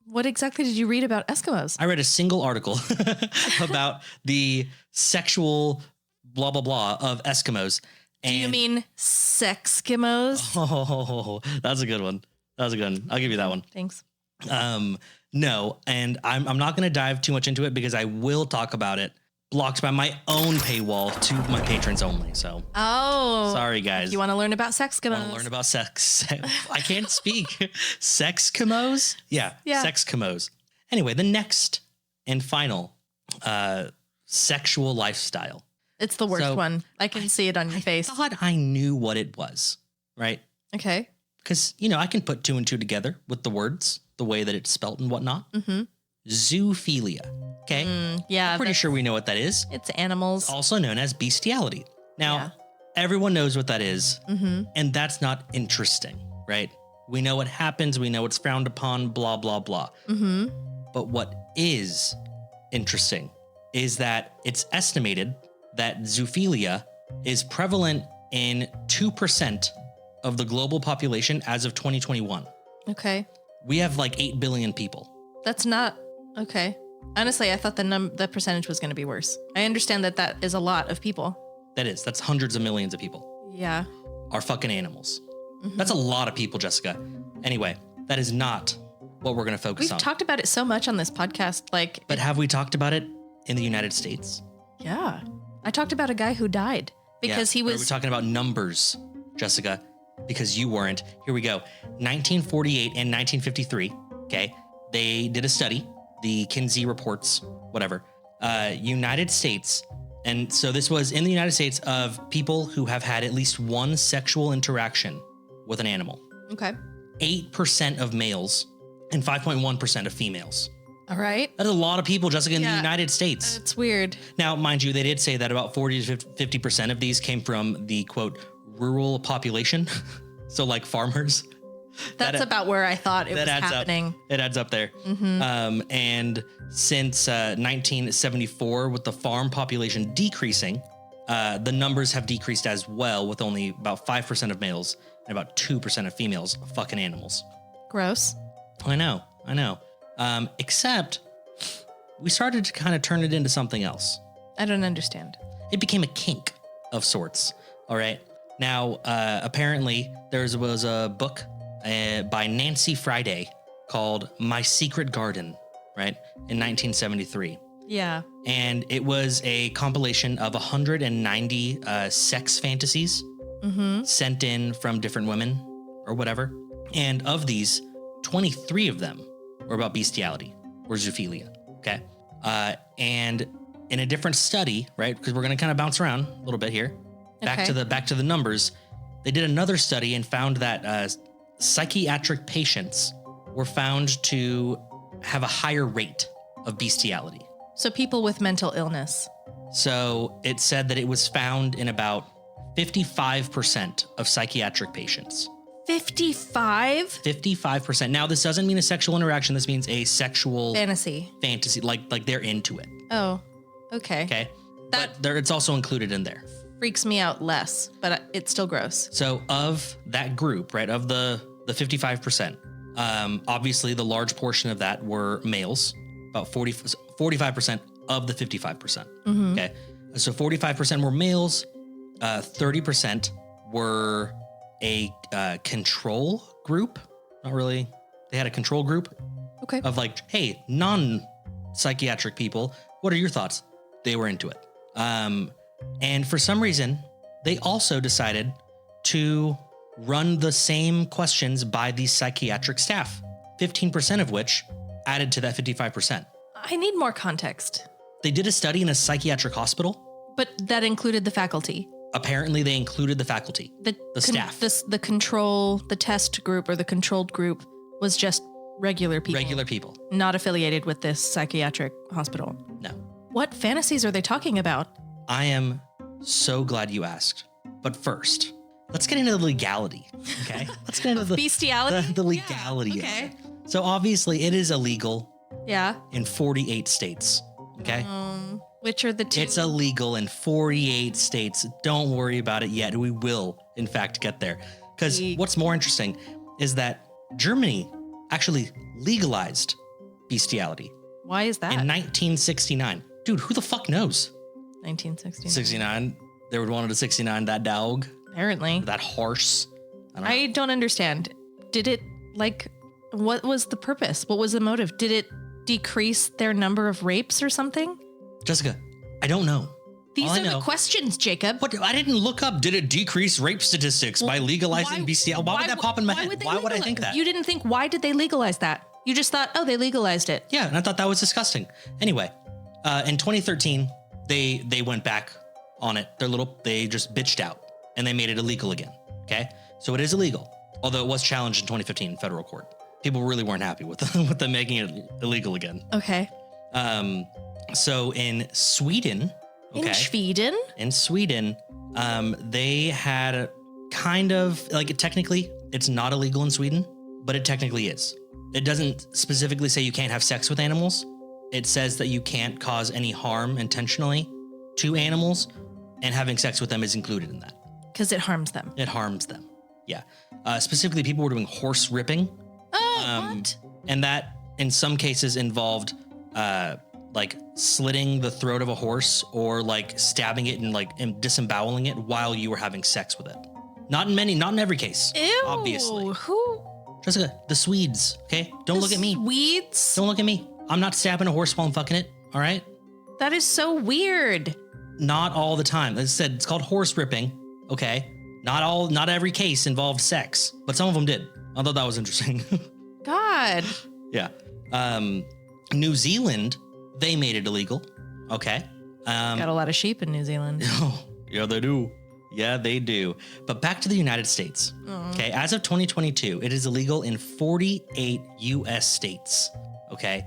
What exactly did you read about Eskimos? I read a single article about the sexual blah, blah, blah of Eskimos. Do you mean Sexkimos? Oh, that's a good one. That was a good one. I'll give you that one. Thanks. No, and I'm not going to dive too much into it because I will talk about it blocked by my own paywall to my patrons only. So, sorry guys. You want to learn about Sexkimos? Want to learn about sex? I can't speak. Sexkimos? Yeah. Sexkimos. Anyway, the next and final sexual lifestyle. It's the worst one. I can see it on your face. I thought I knew what it was, right? Okay. Because, I can put two and two together with the words, the way that it's spelt and whatnot. Mm-hmm. Zoophilia. Okay. Yeah. I'm pretty sure we know what that is. It's animals. Also known as bestiality. Now, everyone knows what that is, and that's not interesting, right? We know what happens. We know it's frowned upon, blah, blah, blah. Mm-hmm. But what is interesting is that it's estimated that zoophilia is prevalent in 2% of the global population as of 2021. Okay. We have like 8 billion people. That's not okay. Honestly, I thought the percentage was going to be worse. I understand that is a lot of people. That's hundreds of millions of people. Yeah. Are fucking animals. That's a lot of people, Jessica. Anyway, that is not what we're going to focus on. We've talked about it so much on this podcast. But have we talked about it in the United States? Yeah. I talked about a guy who died because he was... Are we talking about numbers, Jessica? Because you weren't. Here we go. 1948 and 1953, okay? They did a study, the Kinsey reports, whatever. United States, and so this was in the United States of people who have had at least one sexual interaction with an animal. Okay. 8% of males and 5.1% of females. All right. That's a lot of people, Jessica, in the United States. It's weird. Now, mind you, they did say that about 40 to 50% of these came from the, quote, rural population. So like farmers. That's about where I thought it was happening. It adds up there. And since 1974, with the farm population decreasing, the numbers have decreased as well, with only about 5% of males and about 2% of females fucking animals. Gross. I know. Except we started to kind of turn it into something else. I don't understand. It became a kink of sorts. All right. Now, apparently there was a book by Nancy Friday called My Secret Garden, right? In 1973. Yeah. And it was a compilation of 190 sex fantasies sent in from different women or whatever. And of these, 23 of them were about bestiality or zoophilia. Okay. And in a different study, right? Because we're going to kind of bounce around a little bit here. Back to the numbers. They did another study and found that psychiatric patients were found to have a higher rate of bestiality. So people with mental illness. So it said that it was found in about 55% of psychiatric patients. 55? 55%. Now, this doesn't mean a sexual interaction. This means a sexual fantasy, like they're into it. Oh, okay. Okay. But it's also included in there. Freaks me out less, but it's still gross. So of that group, right, of the 55%, obviously the large portion of that were males, about 45% of the 55%. Okay. So 45% were males, 30% were a control group. Not really. They had a control group of like, hey, non-psychiatric people, what are your thoughts? They were into it. And for some reason, they also decided to run the same questions by the psychiatric staff, 15% of which added to that 55%. I need more context. They did a study in a psychiatric hospital. But that included the faculty. Apparently, they included the faculty, the staff. The test group or the controlled group was just regular people. Regular people. Not affiliated with this psychiatric hospital. No. What fantasies are they talking about? I am so glad you asked. But first, let's get into the legality. Okay. Let's get into the bestiality. The legality. Yeah, okay. Of it. So obviously it is illegal Yeah. in 48 states. Okay. Which are the two? It's illegal in 48 states. Don't worry about it yet. We will, in fact, get there. Because what's more interesting is that Germany actually legalized bestiality Why is that? in 1969. Dude, who the fuck knows? 1969. 69. They would wanted to 69 that dog, Apparently. that horse. I don't understand. Did it, like, what was the purpose? What was the motive? Did it decrease their number of rapes or something? Jessica, I don't know. These All I are know- the questions, Jacob. But I didn't look up, did it decrease rape statistics by legalizing bestiality? Why would that pop in my head? Why would I think that? You didn't think, why did they legalize that? You just thought, oh, they legalized it. Yeah, and I thought that was disgusting. Anyway, in 2013, they went back on it. They just bitched out and they made it illegal again. Okay, so it is illegal, although it was challenged in 2015 in federal court. People really weren't happy with them making it illegal again. Okay. So in Sweden, In Sweden? They had kind of like technically it's not illegal in Sweden, but it technically is. It doesn't specifically say you can't have sex with animals. It says that you can't cause any harm intentionally to animals, and having sex with them is included in that. Because it harms them. It harms them. Yeah. Specifically, people were doing horse ripping. Oh, what? And that in some cases involved like slitting the throat of a horse or like stabbing it and disemboweling it while you were having sex with it. Not in every case. Ew. Obviously. Who? Jessica, the Swedes, okay? Don't look at me. Swedes? Don't look at me. I'm not stabbing a horse while I'm fucking it, all right? That is so weird. Not all the time. As I said, it's called horse ripping, okay? Not every case involved sex, but some of them did. I thought that was interesting. God. Yeah. New Zealand, they made it illegal. Okay. Got a lot of sheep in New Zealand. Oh, yeah, they do. Yeah, they do. But back to the United States. Okay. As of 2022, it is illegal in 48 US states. Okay.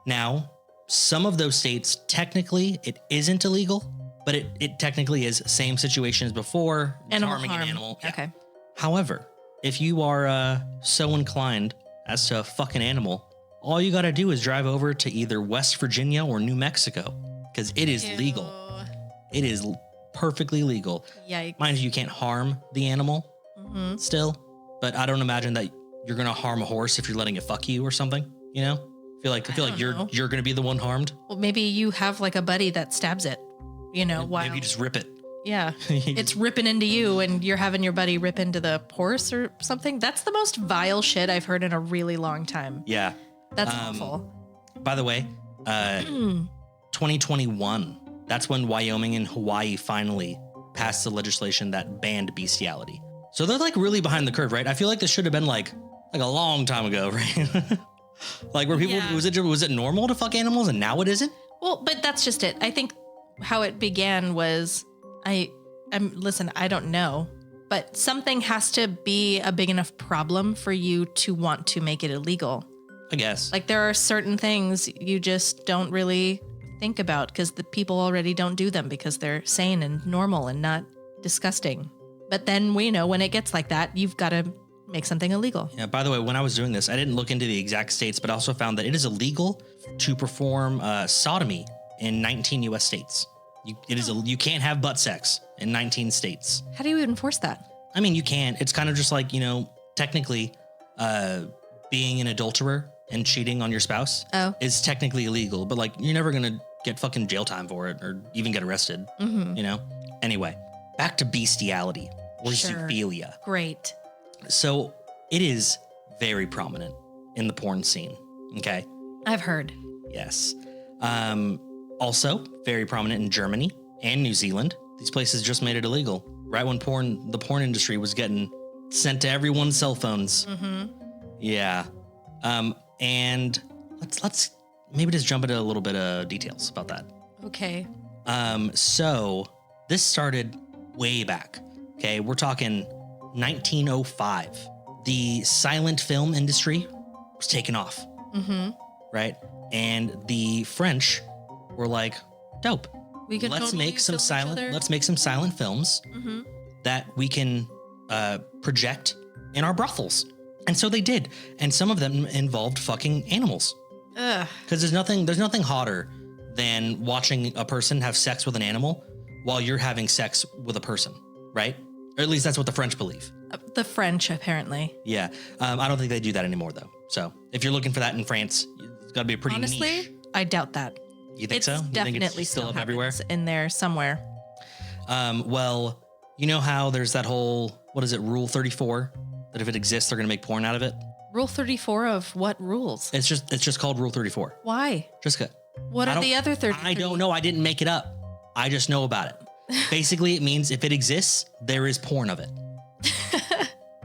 Now, some of those states, technically, it isn't illegal, but it technically is same situation as before. Harming an animal. Yeah. Okay. However, if you are so inclined as to fuck an animal, all you got to do is drive over to either West Virginia or New Mexico because it is legal. It is perfectly legal. Yikes. Mind you, you can't harm the animal still, but I don't imagine that you're going to harm a horse if you're letting it fuck you or something, you know? I feel like you're going to be the one harmed. Well, maybe you have like a buddy that stabs it, you know, while Maybe you just rip it. Yeah. It's ripping into you and you're having your buddy rip into the horse or something. That's the most vile shit I've heard in a really long time. Yeah. That's awful. By the way, 2021, that's when Wyoming and Hawaii finally passed the legislation that banned bestiality. So they're like really behind the curve, right? I feel like this should have been like a long time ago, right? Like where people, was it normal to fuck animals and now it isn't? Well, but that's just it. I think how it began was listen, I don't know, but something has to be a big enough problem for you to want to make it illegal. I guess. Like there are certain things you just don't really think about because the people already don't do them because they're sane and normal and not disgusting. But then we know when it gets like that, you've got to make something illegal. Yeah. By the way, when I was doing this, I didn't look into the exact states, but I also found that it is illegal to perform sodomy in 19 U.S. states. You can't have butt sex in 19 states. How do you enforce that? I mean, you can. It's kind of just like, you know, technically being an adulterer and cheating on your spouse is technically illegal, but like you're never going to get fucking jail time for it or even get arrested, you know? Anyway, back to bestiality or zoophilia. Great. So it is very prominent in the porn scene. Okay. I've heard. Yes. Also very prominent in Germany and New Zealand. These places just made it illegal right when the porn industry was getting sent to everyone's cell phones. Yeah. And let's maybe just jump into a little bit of details about that. Okay. So this started way back. Okay. We're talking 1905. The silent film industry was taking off. Right. And the French were like, dope. Let's make some silent films that we can project in our brothels. And so they did. And some of them involved fucking animals. Ugh. Because there's nothing hotter than watching a person have sex with an animal while you're having sex with a person, right? Or at least that's what the French believe. The French, apparently. Yeah. I don't think they do that anymore, though. So if you're looking for that in France, it's got to be a pretty Honestly, niche. I doubt that. You think so? You Definitely think it's still up happens everywhere? in there somewhere. Well, you know how there's that whole, what is it, Rule 34? That if it exists, they're going to make porn out of it? Rule 34 of what rules? It's just called Rule 34. Why? Just What are the other 33? I don't know. I didn't make it up. I just know about it. Basically, it means if it exists, there is porn of it.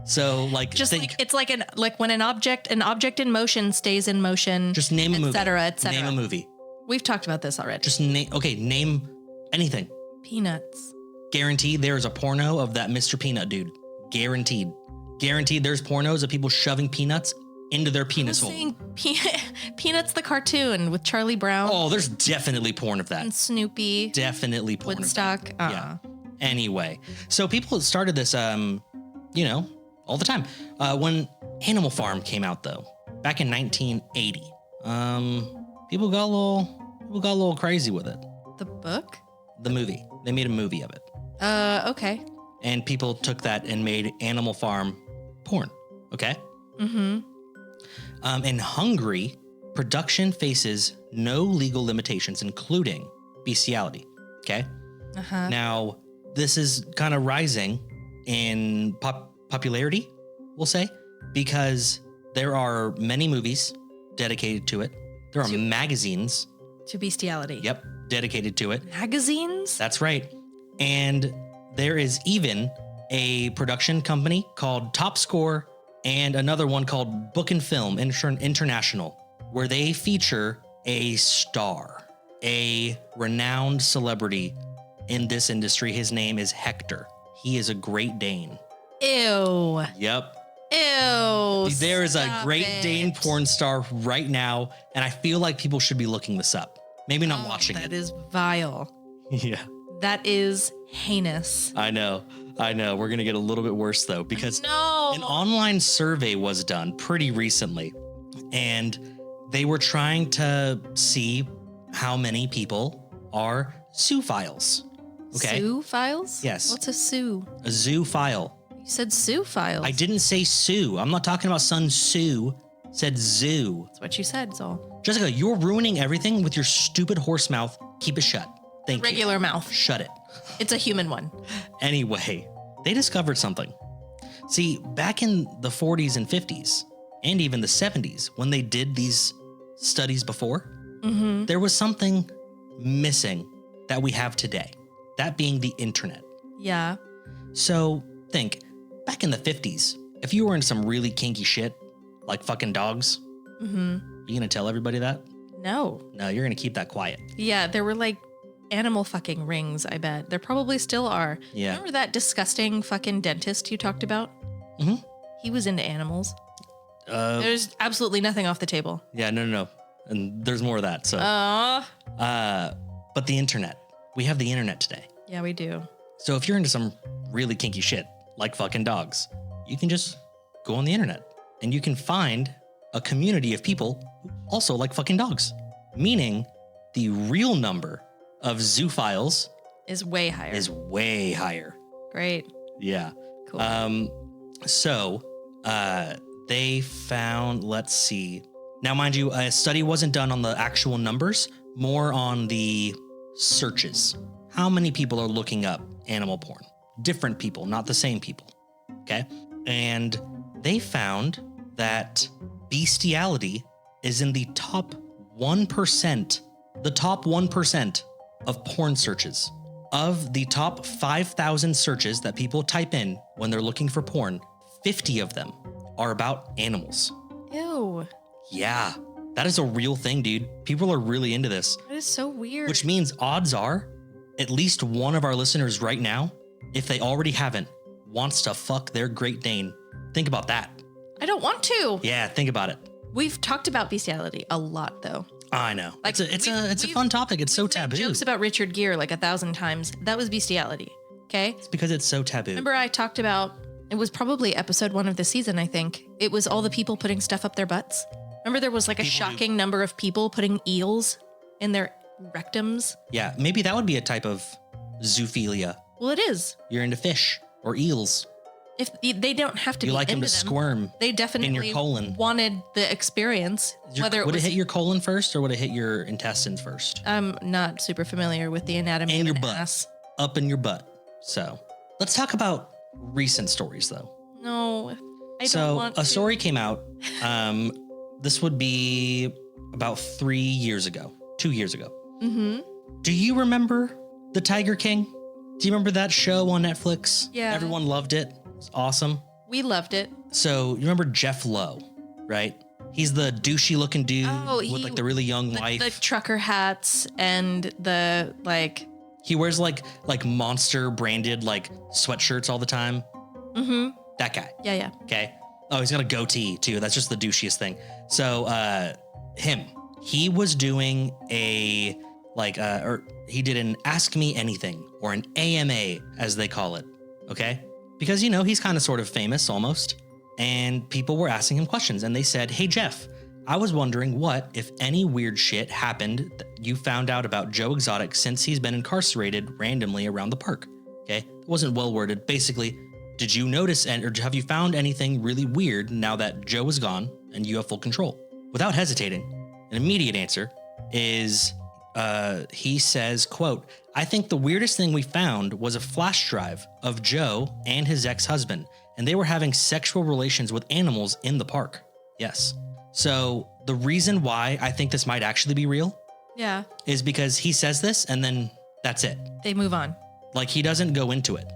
So, like, Just like it's like when an object in motion stays in motion. Just name a movie. Et cetera, et cetera. Name a movie. We've talked about this already. Just name anything. Peanuts. Guaranteed there's a porno of that Mr. Peanut dude. Guaranteed. Guaranteed there's pornos of people shoving peanuts into their penis hole. Peanuts the cartoon with Charlie Brown. Oh, there's definitely porn of that. And Snoopy. Definitely porn Woodstock. of that. Yeah. Anyway, so people started this, all the time. When Animal Farm came out, though, back in 1980, people got a little crazy with it. The book? The movie. They made a movie of it. Okay. And people took that and made Animal Farm porn. Okay. Mm-hmm. In Hungary, production faces no legal limitations, including bestiality. Okay. Uh-huh. Now, this is kind of rising in popularity, we'll say, because there are many movies dedicated to it. There are magazines. To bestiality. Yep. Dedicated to it. Magazines? That's right. And there is even a production company called Top Score and another one called Book and Film International, where they feature a star, a renowned celebrity in this industry. His name is Hector. He is a Great Dane. Ew. Yep. Ew. There is a Great Dane porn star right now, and I feel like people should be looking this up. Maybe not watching it. That is vile. Yeah. That is heinous. I know. We're going to get a little bit worse, though, because an No. online survey was done pretty recently, and they were trying to see how many people are zoophiles. Okay. Zoophiles? Yes. What's a zoo? A zoophile. You said zoophiles. I didn't say Sue. I'm not talking about Sun Tzu. I said zoo. That's what you said, Zol. Jessica, you're ruining everything with your stupid horse mouth. Keep it shut. Thank you. Regular mouth. Shut it. It's a human one. Anyway, they discovered something. See, back in the 40s and 50s, and even the 70s, when they did these studies before, there was something missing that we have today. That being the internet. Yeah. So think, back in the 50s, if you were into some really kinky shit, like fucking dogs, you gonna tell everybody that? No. No, you're gonna keep that quiet. Yeah, there were like animal fucking rings, I bet. There probably still are. Yeah. Remember that disgusting fucking dentist you talked about? Mm-hmm. He was into animals. There's absolutely nothing off the table. Yeah, no. And there's more of that. So, but the internet, we have the internet today. Yeah, we do. So if you're into some really kinky shit, like fucking dogs, you can just go on the internet and you can find a community of people who also like fucking dogs. Meaning the real number of zoophiles Is way higher. is way higher. Great. Yeah. Cool. They found, let's see. Now, mind you, a study wasn't done on the actual numbers, more on the searches. How many people are looking up animal porn? Different people, not the same people. Okay. And they found that bestiality is in the top 1%, the top 1% of porn searches. Of the top 5,000 searches that people type in when they're looking for porn, 50 of them are about animals. Ew. Yeah, that is a real thing, dude. People are really into this. That is so weird. Which means odds are at least one of our listeners right now, if they already haven't, wants to fuck their Great Dane. Think about that. I don't want to. Yeah, think about it. We've talked about bestiality a lot, though. I know. Like, it's a fun topic. It's so We've made taboo. Jokes about Richard Gere like 1,000 times. That was bestiality. Okay. It's because it's so taboo. Remember I talked about It was probably episode 1 of the season, I think. It was all the people putting stuff up their butts. Remember there was like a shocking number of people putting eels in their rectums? Yeah, maybe that would be a type of zoophilia. Well, it is. You're into fish or eels. If they don't have to You be like them into to squirm They definitely in your colon. wanted the experience. Would it hit your colon first or would it hit your intestines first? I'm not super familiar with the anatomy And of your an butt. ass. Up in your butt. So let's talk about recent stories though. No, I don't So want a to. story came out. This would be about 3 years ago, 2 years ago. Mm-hmm. Do you remember The Tiger King? Do you remember that show on Netflix? Yeah. Everyone loved it. It was awesome. We loved it. So you remember Jeff Lowe, right? He's the douchey looking dude with like the really young wife. The trucker hats and the like. He wears like Monster branded like sweatshirts all the time. Mm-hmm. That guy. Yeah. Okay. Oh, he's got a goatee too. That's just the douchiest thing. So he was doing he did an Ask Me Anything or an AMA as they call it. Okay. Because, he's kind of sort of famous almost. And people were asking him questions and they said, "Hey, Jeff, I was wondering what, if any weird shit happened that you found out about Joe Exotic since he's been incarcerated randomly around the park." Okay. It wasn't well worded. Basically, did you notice or have you found anything really weird now that Joe is gone and you have full control? Without hesitating, an immediate answer is, he says, quote, "I think the weirdest thing we found was a flash drive of Joe and his ex-husband, and they were having sexual relations with animals in the park." Yes. So the reason why I think this might actually be real Yeah. is because he says this and then that's it. They move on. Like he doesn't go into it.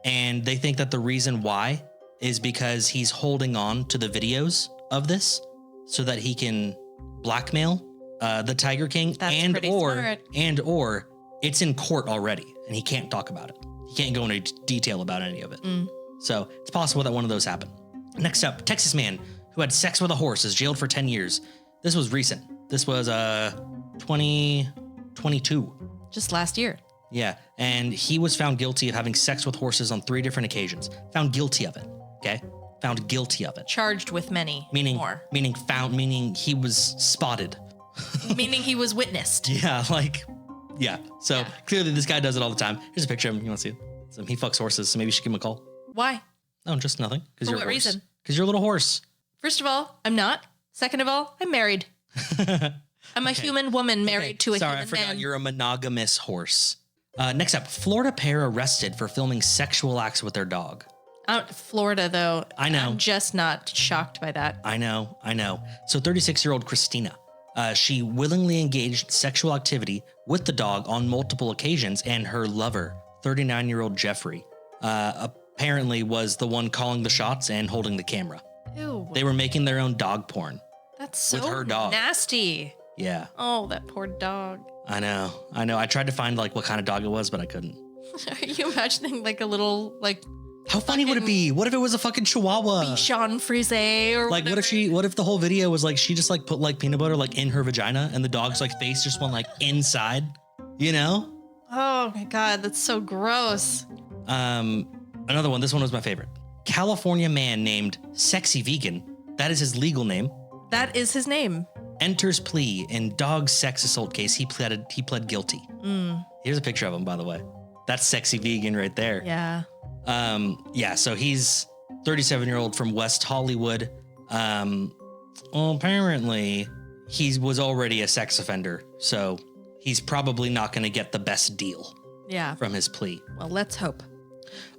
And they think that the reason why is because he's holding on to the videos of this so that he can blackmail the Tiger King. That's pretty smart. or it's in court already and he can't talk about it. He can't go into detail about any of it. So it's possible that one of those happened. Next up, Texas man who had sex with a horse is jailed for 10 years. This was recent. This was 2022. Just last year. Yeah, and he was found guilty of having sex with horses on 3 different occasions. Found guilty of it, okay? Found guilty of it. Charged with many more. Meaning he was spotted. Meaning he was witnessed. Yeah, So clearly this guy does it all the time. Here's a picture of him. You want to see it? So he fucks horses, so maybe you should give him a call. Why? No, just nothing. Because For you're what a horse. reason? Because you're a little horse. First of all, I'm not. Second of all, I'm married. I'm a human woman married to a human man. Sorry, I forgot you're a monogamous horse. Next up, Florida pair arrested for filming sexual acts with their dog. Florida, though. I know. I'm just not shocked by that. I know. So 36-year-old Christina, she willingly engaged in sexual activity with the dog on multiple occasions, and her lover, 39-year-old Jeffrey, apparently was the one calling the shots and holding the camera. Ew. They were making their own dog porn. That's so with her dog. nasty. Yeah. Oh, that poor dog. I know. I tried to find what kind of dog it was, but I couldn't. Are you imagining a little How funny would it be? What if it was a fucking Chihuahua? Bichon Frise or whatever? What if the whole video was she just put peanut butter in her vagina and the dog's face just went inside, Oh my God, that's so gross. Another one. This one was my favorite. California man named Sexy Vegan. That is his legal name. That is his name. Enters plea in dog sex assault case. He pled guilty. Here's a picture of him, by the way. That's Sexy Vegan right there. Yeah. So he's 37-year-old from West Hollywood. Apparently he was already a sex offender, so he's probably not going to get the best deal from his plea. Well, let's hope.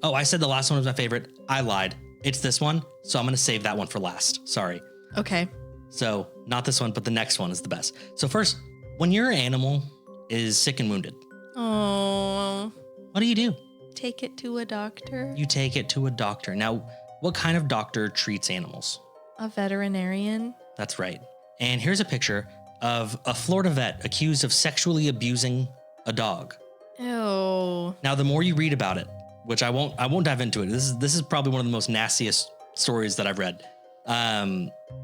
Oh, I said the last one was my favorite. I lied. It's this one, so I'm going to save that one for last. Sorry. Okay. So not this one, but the next one is the best. So first, when your animal is sick and wounded, oh, what do you do? Take it to a doctor. You take it to a doctor. Now, what kind of doctor treats animals? A veterinarian. That's right. And here's a picture of a Florida vet accused of sexually abusing a dog. Ew. Now, the more you read about it, which I won't dive into it. This is probably one of the most nastiest stories that I've read.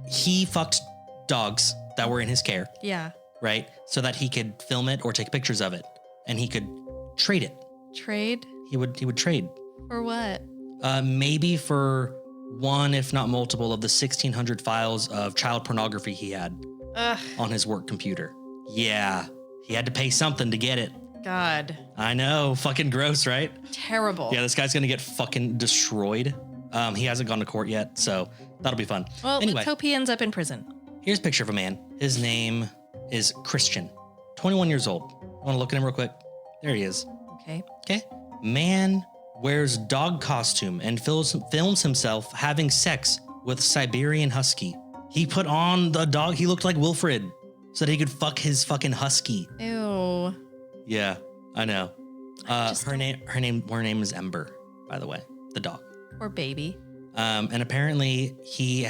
He fucked dogs that were in his care. Yeah. Right? So that he could film it or take pictures of it and he could trade it. Trade? He would trade. For what? Maybe for one, if not multiple, of the 1,600 files of child pornography he had on his work computer. Yeah, he had to pay something to get it. God. I know, fucking gross, right? Terrible. Yeah, this guy's gonna get fucking destroyed. He hasn't gone to court yet, so that'll be fun. Well, anyway, let's hope he ends up in prison. here's a picture of a man. His name is Christian, 21 years old. Want to look at him real quick? There he is. Okay. Okay. Man wears dog costume and films himself having sex with Siberian Husky. He put on the dog. He looked like Wilfred so that he could fuck his fucking husky. Ew. Yeah, I know. Her name is Ember, by the way, the dog. Poor baby. And apparently he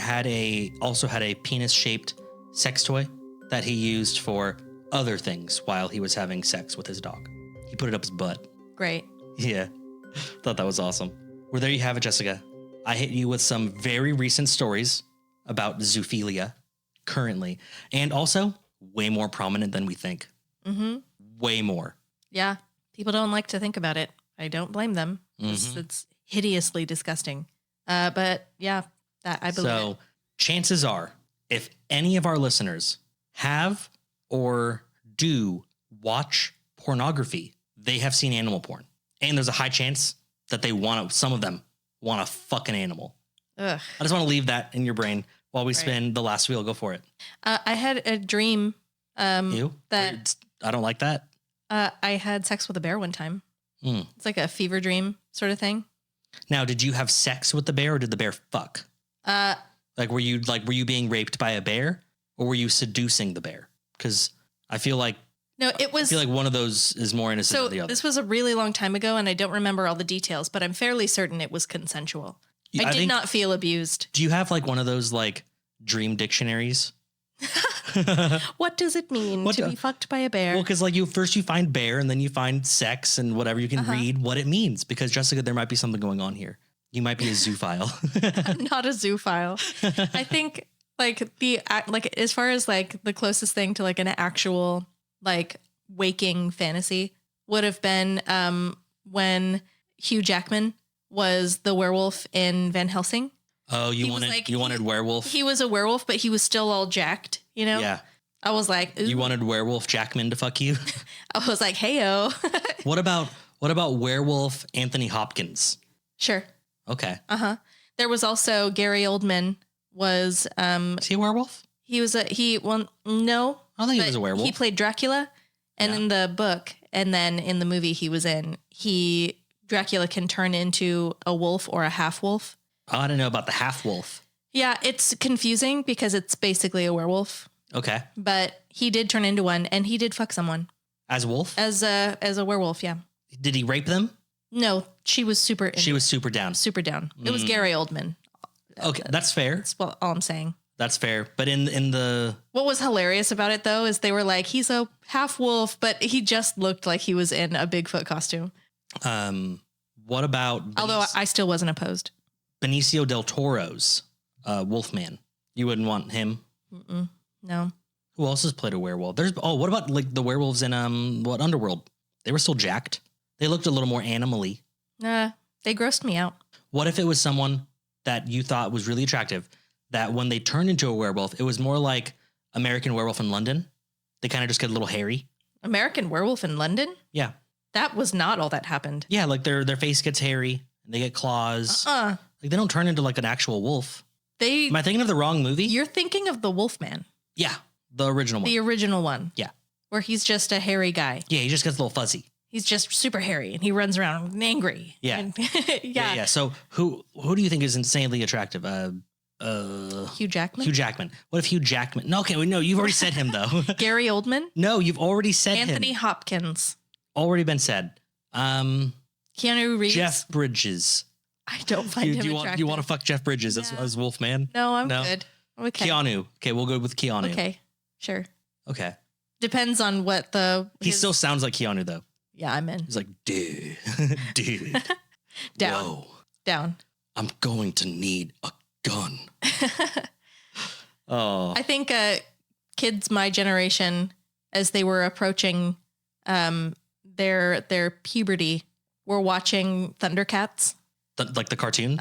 also had a penis-shaped sex toy that he used for other things while he was having sex with his dog. He put it up his butt. Great. Yeah. Thought that was awesome. Well, there you have it, Jessica. I hit you with some very recent stories about zoophilia currently, and also way more prominent than we think. Mm-hmm. Way more. Yeah. People don't like to think about it. I don't blame them. It's hideously disgusting. But yeah, that I believe. So chances are, if any of our listeners have or do watch pornography, they have seen animal porn. And there's a high chance that some of them want to fuck an animal. Ugh. I just want to leave that in your brain while we spin the last wheel. Go for it. I had a dream You? that I don't like that. I had sex with a bear one time. It's like a fever dream sort of thing. Now, did you have sex with the bear or did the bear fuck? Were you being raped by a bear or were you seducing the bear? Because I feel like No, it was. I feel like one of those is more innocent than the other. This was a really long time ago, and I don't remember all the details, but I'm fairly certain it was consensual. I did not feel abused. Do you have like one of those like dream dictionaries? What does it mean to be fucked by a bear? Well, because like you find bear and then you find sex and whatever. You can read what it means because Jessica, there might be something going on here. You might be a zoophile. I'm not a zoophile. I think as far as like the closest thing to like an actual like waking fantasy would have been when Hugh Jackman was the werewolf in Van Helsing. Oh, you wanted werewolf? He was a werewolf, but he was still all jacked, you know? Yeah. I was like, ooh. You wanted werewolf Jackman to fuck you? I was like, hey-o. What about werewolf Anthony Hopkins? Sure. Okay. Uh-huh. There was also Gary Oldman was Is he a werewolf? He was no. I don't think he was a werewolf. He played Dracula, and in the book, and then in the movie he was in, Dracula can turn into a wolf or a half wolf. Oh, I don't know about the half wolf. Yeah, it's confusing because it's basically a werewolf. Okay. But he did turn into one, and he did fuck someone As a wolf? as a werewolf. Yeah. Did he rape them? No, she was super. She was super down. Super down. It was Gary Oldman. Okay, that's fair. That's all I'm saying. That's fair. But in the What was hilarious about it though is they were like, he's a half wolf, but he just looked like he was in a Bigfoot costume. What about Although I still wasn't opposed. Benicio del Toro's Wolfman? You wouldn't want him? No. Who else has played a werewolf? What about like the werewolves in Underworld? They were still jacked. They looked a little more animally. They grossed me out. What if it was someone that you thought was really attractive, that when they turned into a werewolf, it was more like American Werewolf in London? They kind of just get a little hairy. American Werewolf in London? Yeah. That was not all that happened. Yeah, like their face gets hairy and they get claws. Like they don't turn into like an actual wolf. Am I thinking of the wrong movie? You're thinking of the Wolfman. Yeah, the original one. The original one. Yeah. Where he's just a hairy guy. Yeah, he just gets a little fuzzy. He's just super hairy and he runs around angry. Yeah. And, yeah. So who do you think is insanely attractive? Hugh Jackman? Hugh Jackman. What if Hugh Jackman? No, okay, no, you've already said him though. Gary Oldman? No, you've already said Anthony him. Hopkins. Already been said. Keanu Reeves. Jeff Bridges. I don't find him attractive. You want to fuck Jeff Bridges as Wolfman? No, I'm good. Okay. Keanu. Okay, we'll go with Keanu. Okay, sure. Okay. Depends on what He still sounds like Keanu though. Yeah, I'm in. He's like, dude. Down. Whoa. Down. I'm going to need a gun. Oh. I think kids my generation, as they were approaching their puberty, were watching Thundercats. Like the cartoon?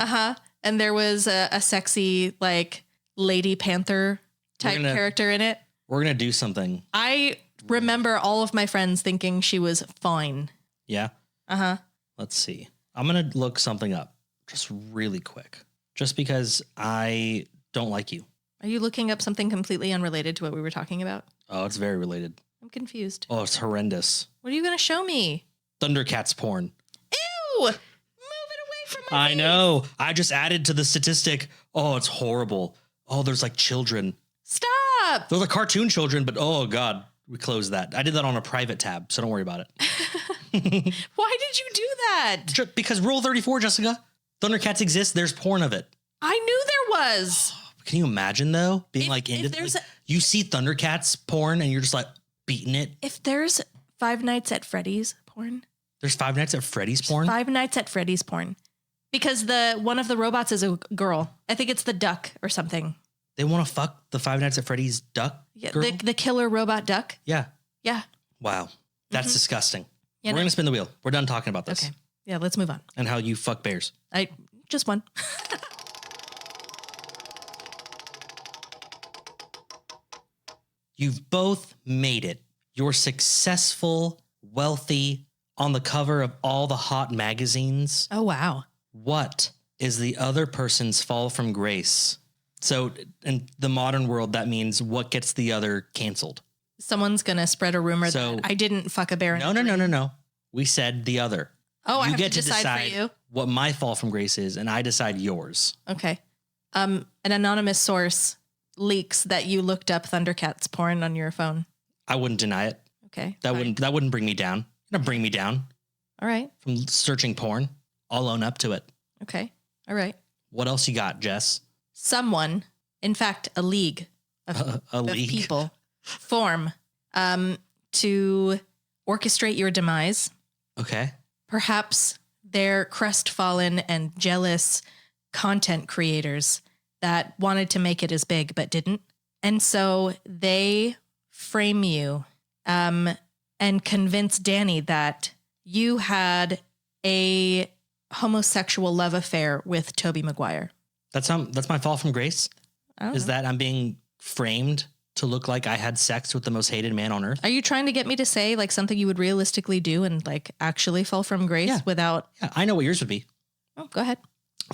And there was a sexy, like, Lady Panther type character in it. We're going to do something. I remember all of my friends thinking she was fine. Yeah? Let's see. I'm going to look something up just really quick. Just because I don't like you. Are you looking up something completely unrelated to what we were talking about? Oh, it's very related. I'm confused. Oh, it's horrendous. What are you going to show me? Thundercats porn. Ew! Move it away from my I face. know. I just added to the statistic. Oh, it's horrible. Oh, there's like children. Stop! Those are cartoon children, but oh God, we closed that. I did that on a private tab, so don't worry about it. Why did you do that? Because Rule 34, Jessica. Thundercats exist. There's porn of it. I knew there was. Can you imagine though? Being you see Thundercats porn and you're just like beating it. If there's Five Nights at Freddy's porn. There's Five Nights at Freddy's porn? Five Nights at Freddy's porn. Because one of the robots is a girl. I think it's the duck or something. They want to fuck the Five Nights at Freddy's duck girl? The killer robot duck. Yeah. Yeah. Wow. That's disgusting. Yeah, We're going to spin the wheel. We're done talking about this. Okay. Yeah, let's move on. And how you fuck bears. Just one. You've both made it. You're successful, wealthy, on the cover of all the hot magazines. Oh, wow. What is the other person's fall from grace? So in the modern world, that means what gets the other canceled. Someone's going to spread a rumor that I didn't fuck a bear. No. We said the other. Oh, I you have get to decide for you. What my fall from grace is, and I decide yours. Okay. An anonymous source leaks that you looked up Thundercats porn on your phone. I wouldn't deny it. Okay. That wouldn't bring me down. It'll bring me down. All right. From searching porn. I'll own up to it. Okay. All right. What else you got, Jess? Someone, in fact, a league of people form to orchestrate your demise. Okay. Perhaps they're crestfallen and jealous content creators that wanted to make it as big but didn't. And so they frame you and convince Dani that you had a homosexual love affair with Tobey Maguire. That's my fall from grace? Is that I'm being framed to look like I had sex with the most hated man on earth? Are you trying to get me to say like something you would realistically do and like actually fall from grace without... Yeah, I know what yours would be. Oh, go ahead.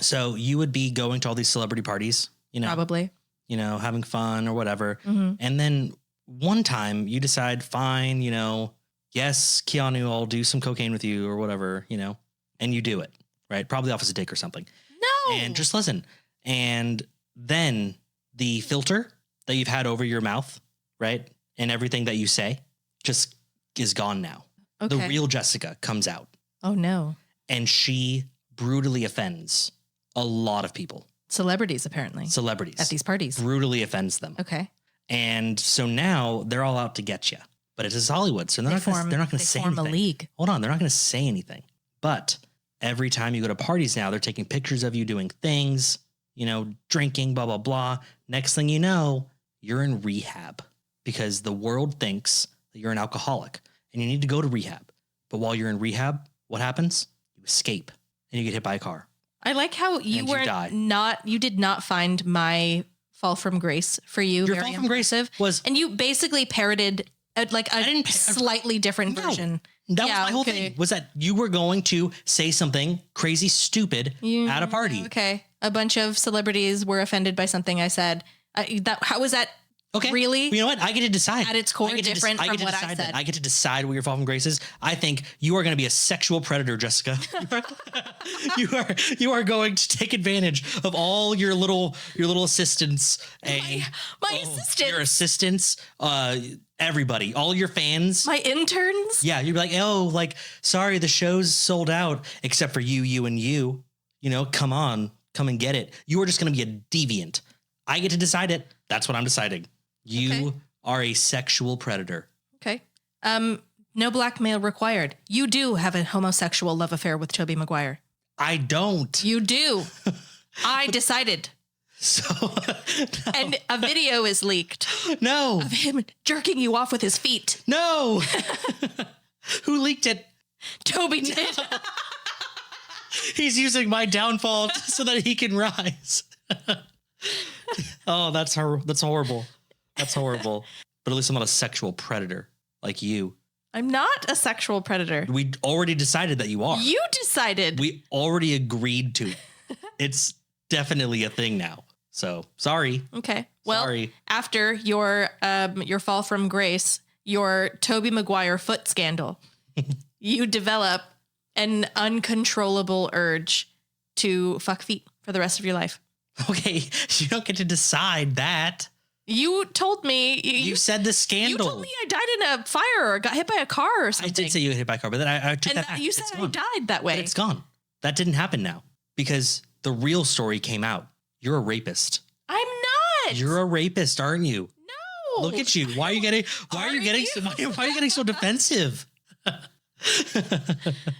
So you would be going to all these celebrity parties, Probably. Having fun or whatever. Mm-hmm. And then one time you decide, fine, yes, Keanu, I'll do some cocaine with you or whatever, and you do it, right? Probably off as a dick or something. No. And just listen. And then the filter that you've had over your mouth, right? And everything that you say just is gone now. Okay. The real Jessica comes out. Oh, no. And she brutally offends a lot of people. Celebrities, apparently. Celebrities. At these parties. Brutally offends them. Okay. And so now they're all out to get you. But it is Hollywood, so they're not going to say anything. They form a league. Hold on, they're not going to say anything. But every time you go to parties now, they're taking pictures of you doing things, drinking, blah, blah, blah. Next thing you know, you're in rehab because the world thinks that you're an alcoholic and you need to go to rehab. But while you're in rehab, what happens? You escape and you get hit by a car. I like how you did not find my fall from grace for you. Your very fall from grace was, and you basically parroted a slightly different version. That was my whole thing, was that you were going to say something crazy stupid at a party. Okay. A bunch of celebrities were offended by something I said. How was that? Okay. Really? You know what? I get to decide. At its core, different from what I said. I get to decide what your fall from grace is. I think you are going to be a sexual predator, Jessica. you are going to take advantage of all your little assistants. My assistants. Your assistants. Everybody, all your fans. My interns. Yeah, you'd be like, sorry, the show's sold out, except for you, and you. Come on, come and get it. You are just going to be a deviant. I get to decide it. That's what I'm deciding. You are a sexual predator. Okay. No blackmail required. You do have a homosexual love affair with Tobey Maguire. I don't. You do. I decided. So, no. And a video is leaked. No. Of him jerking you off with his feet. No. Who leaked it? Tobey did. He's using my downfall so that he can rise. Oh, that's horrible. That's horrible. But at least I'm not a sexual predator like you. I'm not a sexual predator. We already decided that you are. You decided. We already agreed to it. It's definitely a thing now. So sorry. Okay. Well, sorry. After your fall from grace, your Tobey Maguire foot scandal, you develop an uncontrollable urge to fuck feet for the rest of your life. Okay, you don't get to decide that. You told me. You said the scandal. You told me I died in a fire or got hit by a car or something. I did say you got hit by a car, but then I took that back. You said I died that way. But it's gone. That didn't happen now because the real story came out. You're a rapist. I'm not. You're a rapist, aren't you? No. Look at you. Why are you getting so defensive?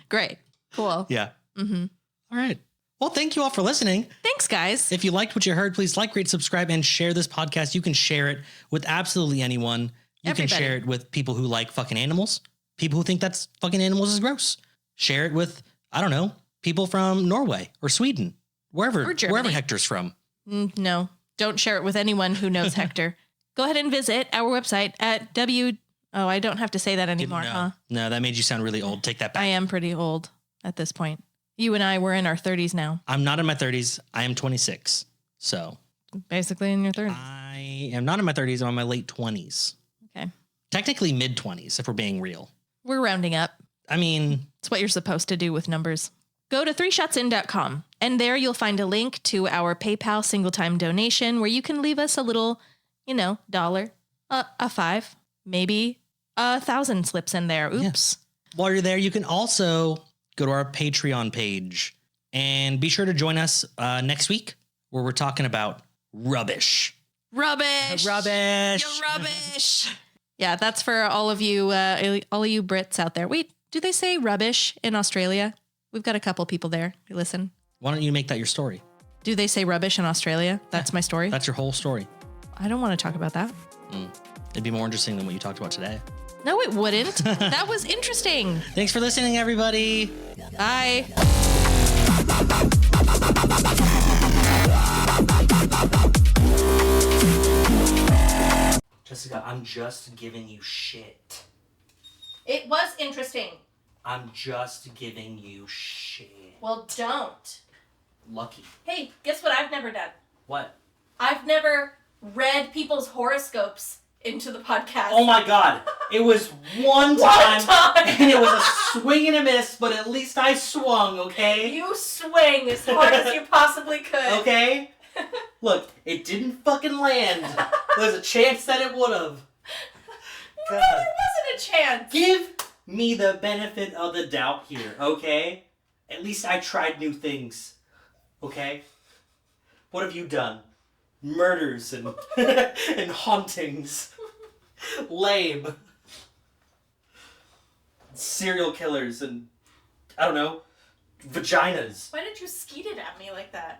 Great. Cool. Yeah. Mm-hmm. All right. Well, thank you all for listening. Thanks, guys. If you liked what you heard, please like, rate, subscribe, and share this podcast. You can share it with absolutely anyone. You can share it with people who like fucking animals, people who think that's fucking animals is gross. Share it with, I don't know, people from Norway or Sweden, wherever Hector's from. No, don't share it with anyone who knows Hector. Go ahead and visit our website at Oh, I don't have to say that anymore, huh? No, that made you sound really old. Take that back. I am pretty old at this point. You and I, we're in our 30s now. I'm not in my 30s. I am 26. So basically in your 30s. I am not in my 30s. I'm in my late 20s. Okay. Technically mid 20s, if we're being real. We're rounding up. I mean, it's what you're supposed to do with numbers. Go to 3shotsin.com and there you'll find a link to our PayPal single time donation where you can leave us a little, $1, a $5, maybe 1,000 slips in there. Oops. Yeah. While you're there, you can also go to our Patreon page and be sure to join us next week where we're talking about rubbish. Rubbish. Rubbish. You're rubbish. Yeah, that's for all of you Brits out there. Wait, do they say rubbish in Australia? We've got a couple people there who listen. Why don't you make that your story? Do they say rubbish in Australia? That's my story. That's your whole story. I don't want to talk about that. It'd be more interesting than what you talked about today. No, it wouldn't. That was interesting. Thanks for listening, everybody. Bye. Jessica, I'm just giving you shit. It was interesting. I'm just giving you shit. Well, don't. Lucky. Hey, guess what I've never done? What? I've never read people's horoscopes into the podcast. Oh my God. It was one time. And it was a swing and a miss, but at least I swung, okay? You swing as hard as you possibly could. Okay? Look, it didn't fucking land. There's a chance that it would have. No, there wasn't a chance. Give me the benefit of the doubt here, okay? At least I tried new things, okay? What have you done? Murders and and hauntings. Lame. Serial killers and, I don't know, vaginas. Why did you skeet it at me like that?